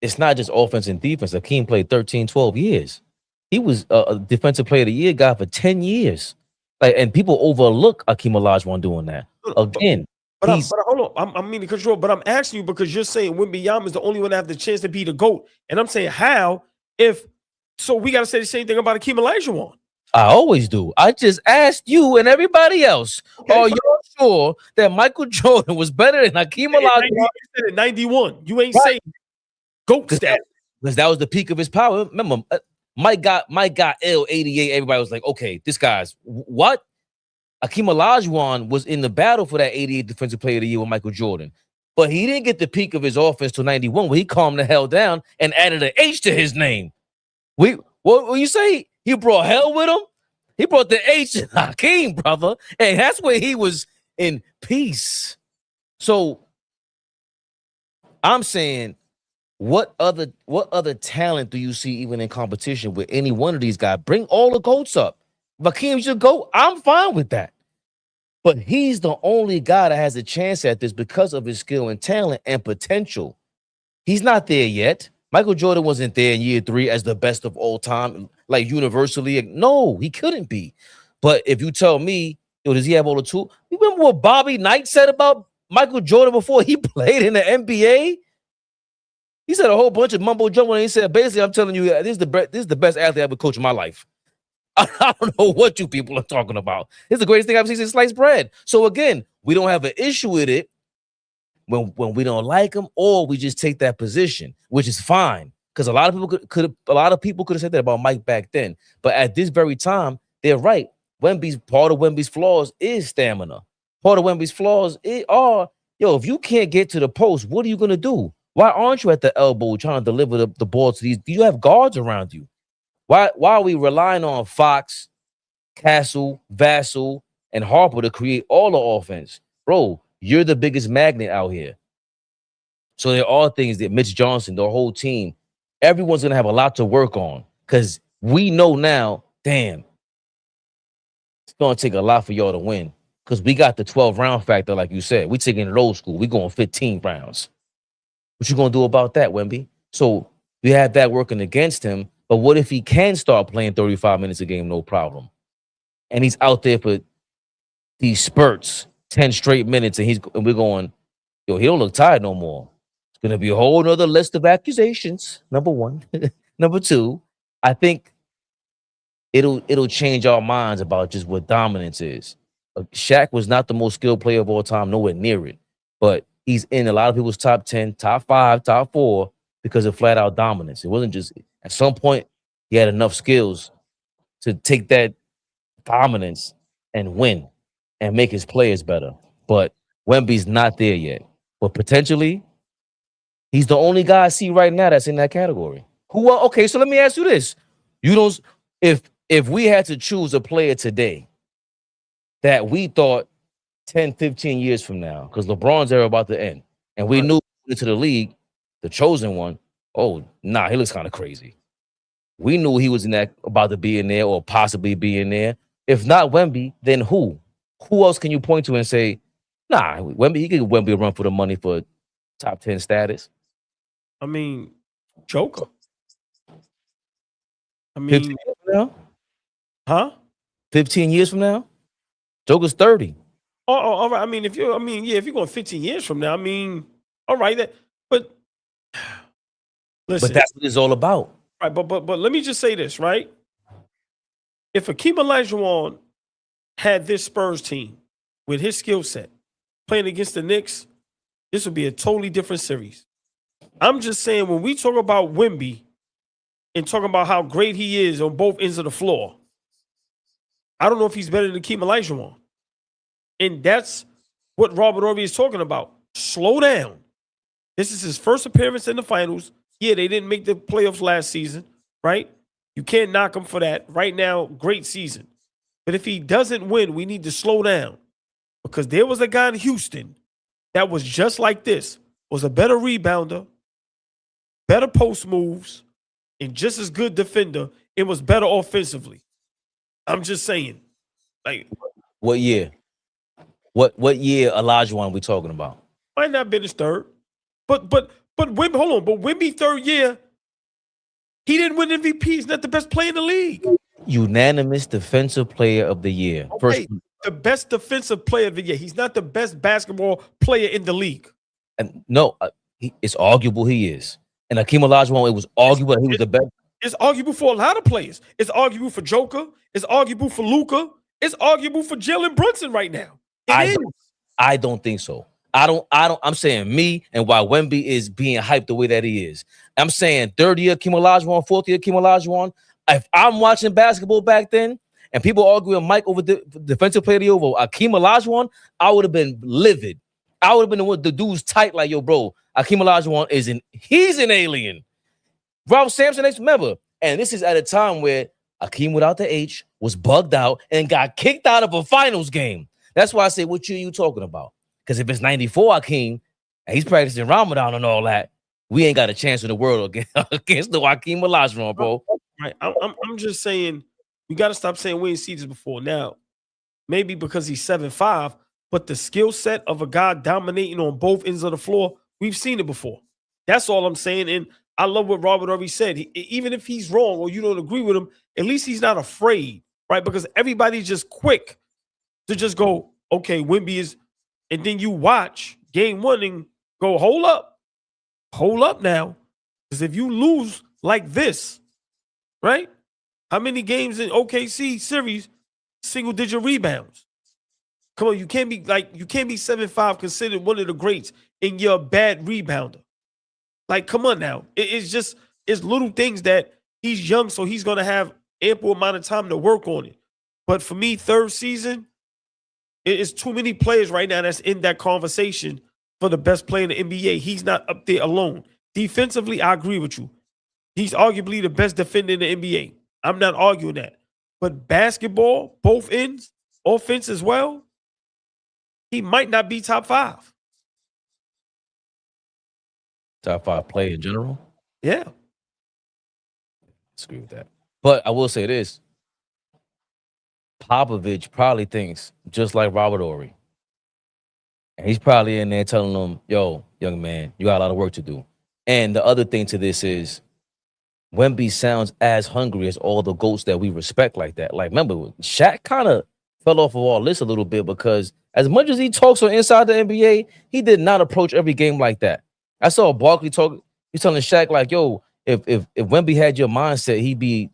it's not just offense and defense. Akeem played 13, 12 years. He was a defensive player of the year guy for 10 years. And people overlook Akeem Olajuwon doing that. Again, but hold on. I'm meaning control, but I'm asking you because you're saying Wembanyama is the only one that have the chance to be the GOAT. And I'm saying how so we got to say the same thing about Akeem Olajuwon. I always do. I just asked you and everybody else, are you sure that Michael Jordan was better than Akeem Olajuwon? You said 91. You ain't saying GOAT stat. Because that was the peak of his power. Remember, Mike got L88. Everybody was like, okay, this guy's what? Akeem Olajuwon was in the battle for that 88 Defensive Player of the Year with Michael Jordan. But he didn't get the peak of his offense till 91, where he calmed the hell down and added an H to his name. What you say? He brought hell with him? He brought the H in Hakeem, brother. And that's where he was in piece. So I'm saying, what other talent do you see even in competition with any one of these guys? Bring all the GOATs up. If Hakeem should go, I'm fine with that. But he's the only guy that has a chance at this because of his skill and talent and potential. He's not there yet. Michael Jordan wasn't there in year 3 as the best of all time, like universally. No, he couldn't be. But if you tell me, yo, does he have all the tools? You remember what Bobby Knight said about Michael Jordan before he played in the NBA? He said a whole bunch of mumbo jumbo, and he said, basically, I'm telling you, this is the best athlete I ever coached in my life. I don't know what you people are talking about. It's the greatest thing I've seen since sliced bread. So again, we don't have an issue with it when we don't like him, or we just take that position, which is fine. Because a lot of people could have said that about Mike back then. But at this very time, they're right. Part of Wemby's flaws is stamina. Part of Wemby's flaws are, if you can't get to the post, what are you gonna do? Why aren't you at the elbow trying to deliver the ball to these? Do you have guards around you? Why are we relying on Fox, Castle, Vassell, and Harper to create all the offense? Bro, you're the biggest magnet out here. So there are things that Mitch Johnson, the whole team, everyone's going to have a lot to work on, because we know now, damn, it's going to take a lot for y'all to win, because we got the 12-round factor, like you said. We taking it old school. We going 15 rounds. What you going to do about that, Wemby? So we have that working against him. But what if he can start playing 35 minutes a game, no problem? And he's out there for these spurts, 10 straight minutes, and we're going, he don't look tired no more. It's going to be a whole nother list of accusations, number one. Number two, I think it'll change our minds about just what dominance is. Shaq was not the most skilled player of all time, nowhere near it. But he's in a lot of people's top 10, top 5, top 4 because of flat-out dominance. It wasn't just... At some point, he had enough skills to take that dominance and win and make his players better. But Wemby's not there yet. But potentially, he's the only guy I see right now that's in that category. Okay, so let me ask you this. If we had to choose a player today that we thought 10, 15 years from now, because LeBron's era about to end, and we knew into the league, the chosen one, he looks kind of crazy. We knew he was about to be in there or possibly be in there. If not Wemby, then who? Who else can you point to and say, Wemby, he could give Wemby a run for the money for top 10 status? I mean, Joker. 15 years from now? Huh? 15 years from now? Joker's 30. Oh, all right. I mean, if you're going 15 years from now, all right. But listen, but that's what it's all about. Right, but let me just say this, right? If Hakeem Olajuwon had this Spurs team with his skill set playing against the Knicks, this would be a totally different series. I'm just saying, when we talk about Wemby and talking about how great he is on both ends of the floor, I don't know if he's better than Hakeem Olajuwon. And that's what Robert Ory is talking about. Slow down. This is his first appearance in the finals. Yeah, they didn't make the playoffs last season, right? You can't knock him for that. Right now, great season. But if he doesn't win, we need to slow down, because there was a guy in Houston that was just like this, was a better rebounder, better post moves, and just as good defender. It was better offensively. I'm just saying. Like, what year? What year Olajuwon we talking about? Might not have been his third. But Wemby, hold on. But Wemby third year, he didn't win MVP. He's not the best player in the league. Unanimous defensive player of the year. Okay, the best defensive player of the year. He's not the best basketball player in the league. And no, it's arguable he is. And Hakeem Olajuwon, it was arguable he was the best. It's arguable for a lot of players. It's arguable for Joker. It's arguable for Luka. It's arguable for Jalen Brunson right now. I don't think so. I'm saying me and why Wemby is being hyped the way that he is. I'm saying third year Hakeem Olajuwon, fourth year Hakeem Olajuwon. If I'm watching basketball back then and people arguing Mike over the defensive player of the year over Hakeem Olajuwon, I would have been livid. I would have been the dude's tight, like, yo, bro, Hakeem Olajuwon he's an alien. Ralph Sampson, remember, and this is at a time where Hakeem without the H was bugged out and got kicked out of a finals game. That's why I say, what you talking about? Because if it's 94 Hakeem, and he's practicing Ramadan and all that, we ain't got a chance in the world against the Hakeem Olajuwon, bro. Right. I'm just saying we got to stop saying we ain't seen this before. Now, maybe because he's 7'5", but the skill set of a guy dominating on both ends of the floor, we've seen it before. That's all I'm saying. And I love what Robert already said. Even if he's wrong or you don't agree with him, at least he's not afraid, right? Because everybody's just quick to just go, okay, Wemby is, and then you watch game 1 and go, hold up now. Because if you lose like this, right? How many games in OKC series, single-digit rebounds? Come on, you can't be 7'5", considered one of the greats, and you're a bad rebounder. Like, come on now. It's little things that he's young, so he's going to have ample amount of time to work on it. But for me, third season, it's too many players right now that's in that conversation for the best player in the NBA. He's not up there alone. Defensively, I agree with you. He's arguably the best defender in the NBA. I'm not arguing that. But basketball, both ends, offense as well, he might not be top 5. Top 5 player in general? Yeah. Disagree with that. But I will say this. Popovich probably thinks just like Robert Horry. And he's probably in there telling them, yo, young man, you got a lot of work to do. And the other thing to this is Wemby sounds as hungry as all the GOATs that we respect like that. Like, remember, Shaq kind of fell off of all this a little bit because as much as he talks on Inside the NBA, he did not approach every game like that. I saw Barkley talk. He's telling Shaq like, "Yo, if Wemby had your mindset, he'd be.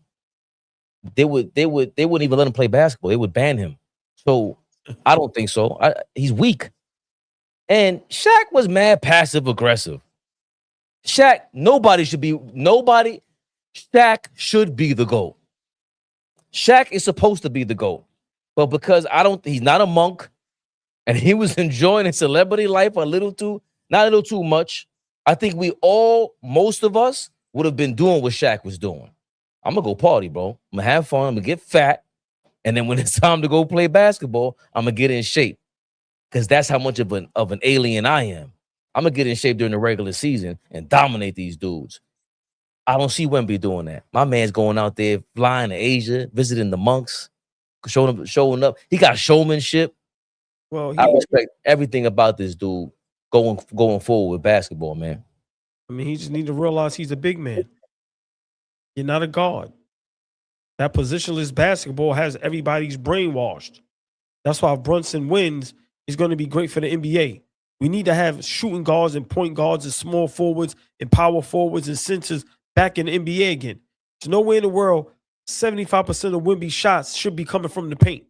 They wouldn't even let him play basketball. They would ban him. So I don't think so. He's weak. And Shaq was mad passive aggressive. Shaq should be the GOAT. Shaq is supposed to be the GOAT, but because he's not a monk, and he was enjoying his celebrity life not a little too much. I think most of us would have been doing what Shaq was doing. I'm gonna go party, bro. I'm gonna have fun. I'm gonna get fat. And then when it's time to go play basketball, I'm gonna get in shape. Because that's how much of an alien I am. I'm gonna get in shape during the regular season and dominate these dudes. I don't see Wemby doing that. My man's going out there, flying to Asia, visiting the monks, showing up. He got showmanship. Well, I respect everything about this dude going forward with basketball, man. I mean, he just need to realize he's a big man. You're not a guard. That positionless basketball has everybody's brainwashed. That's why if Brunson wins, he's going to be great for the NBA. We need to have shooting guards and point guards and small forwards and power forwards and centers back in the NBA again. There's nowhere in the world 75% of Wemby's shots should be coming from the paint.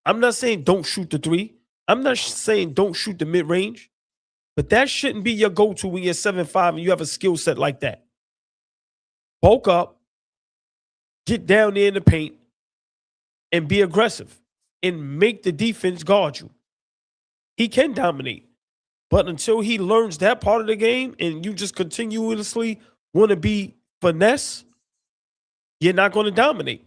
I'm not saying don't shoot the 3. I'm not saying don't shoot the mid-range. But that shouldn't be your go-to when you're 7'5" and you have a skill set like that. Bulk up, get down there in the paint, and be aggressive and make the defense guard you. He can dominate. But until he learns that part of the game and you just continuously want to be finesse, you're not going to dominate.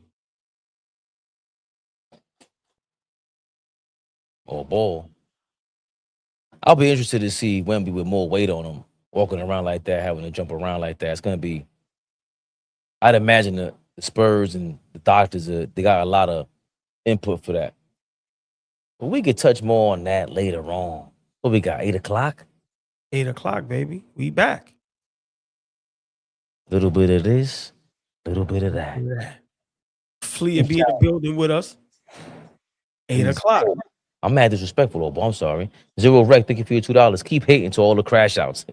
Oh, ball. I'll be interested to see Wemby with more weight on him, walking around like that, having to jump around like that. It's going to be, I'd imagine the Spurs and the doctors, they got a lot of input for that. But we could touch more on that later on. What we got, 8 o'clock? 8 o'clock, baby. We back. Little bit of this, little bit of that. Flea be in the building with us. 8 o'clock. I'm mad disrespectful, though, but I'm sorry. Zero Rec, thank you for your $2. Keep hating to all the crash outs.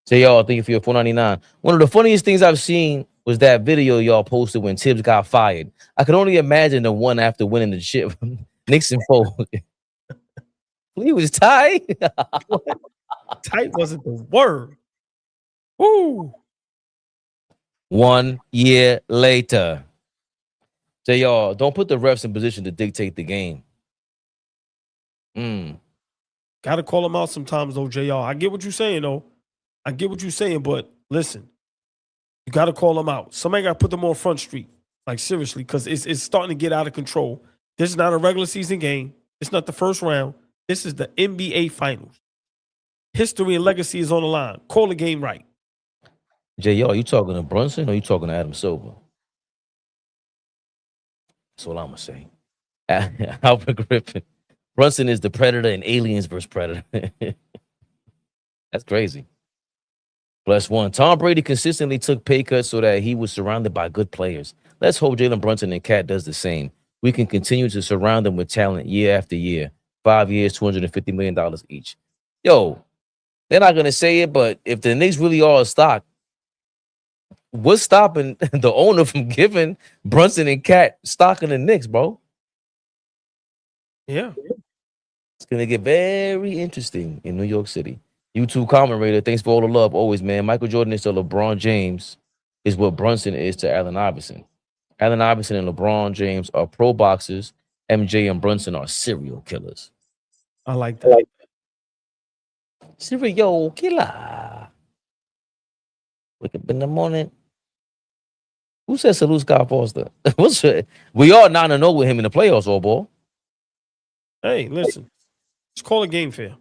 Say y'all, thank you for your $4.99. One of the funniest things I've seen was that video y'all posted when Tibbs got fired. I could only imagine the one after winning the chip. Nixon fold. He was tight. Tight wasn't the word. Woo. 1 year later. Say y'all, don't put the refs in position to dictate the game. Gotta call them out sometimes, though, JR. I get what you're saying, though. I get what you're saying, but listen, you gotta call them out. Somebody gotta put them on Front Street. Like, seriously, because it's starting to get out of control. This is not a regular season game. It's not the first round. This is the NBA Finals. History and legacy is on the line. Call the game right. JR, you talking to Brunson or you talking to Adam Silver? That's all I'm gonna say. Albert Griffin. Brunson is the predator and aliens versus predator. That's crazy. +1. Tom Brady consistently took pay cuts so that he was surrounded by good players. Let's hope Jalen Brunson and Cat does the same. We can continue to surround them with talent year after year. 5 years, $250 million each. Yo, they're not gonna say it, but if the Knicks really are a stock, what's stopping the owner from giving Brunson and Cat stock in the Knicks, bro? Yeah. It's gonna get very interesting in New York City. YouTube commentator, thanks for all the love always, man. Michael Jordan is to LeBron James is what Brunson is to Allen Iverson. Allen Iverson and LeBron James are pro boxers. MJ and Brunson are serial killers. I like that. Serial killer. Wake up in the morning. Who said salute Scott Foster? We are 9-0 with him in the playoffs, all ball. Hey, listen. Let's call a game fair.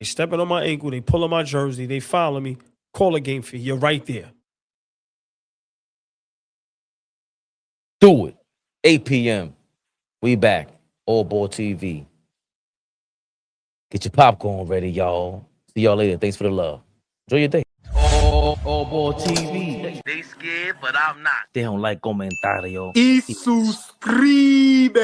They stepping on my ankle. They pulling my jersey. They follow me. Call a game fair. You're right there. Do it. 8 p.m. We back. All Ball TV. Get your popcorn ready, y'all. See y'all later. Thanks for the love. Enjoy your day. All Ball TV. They scared, but I'm not. They don't like comentario. Y suscribe.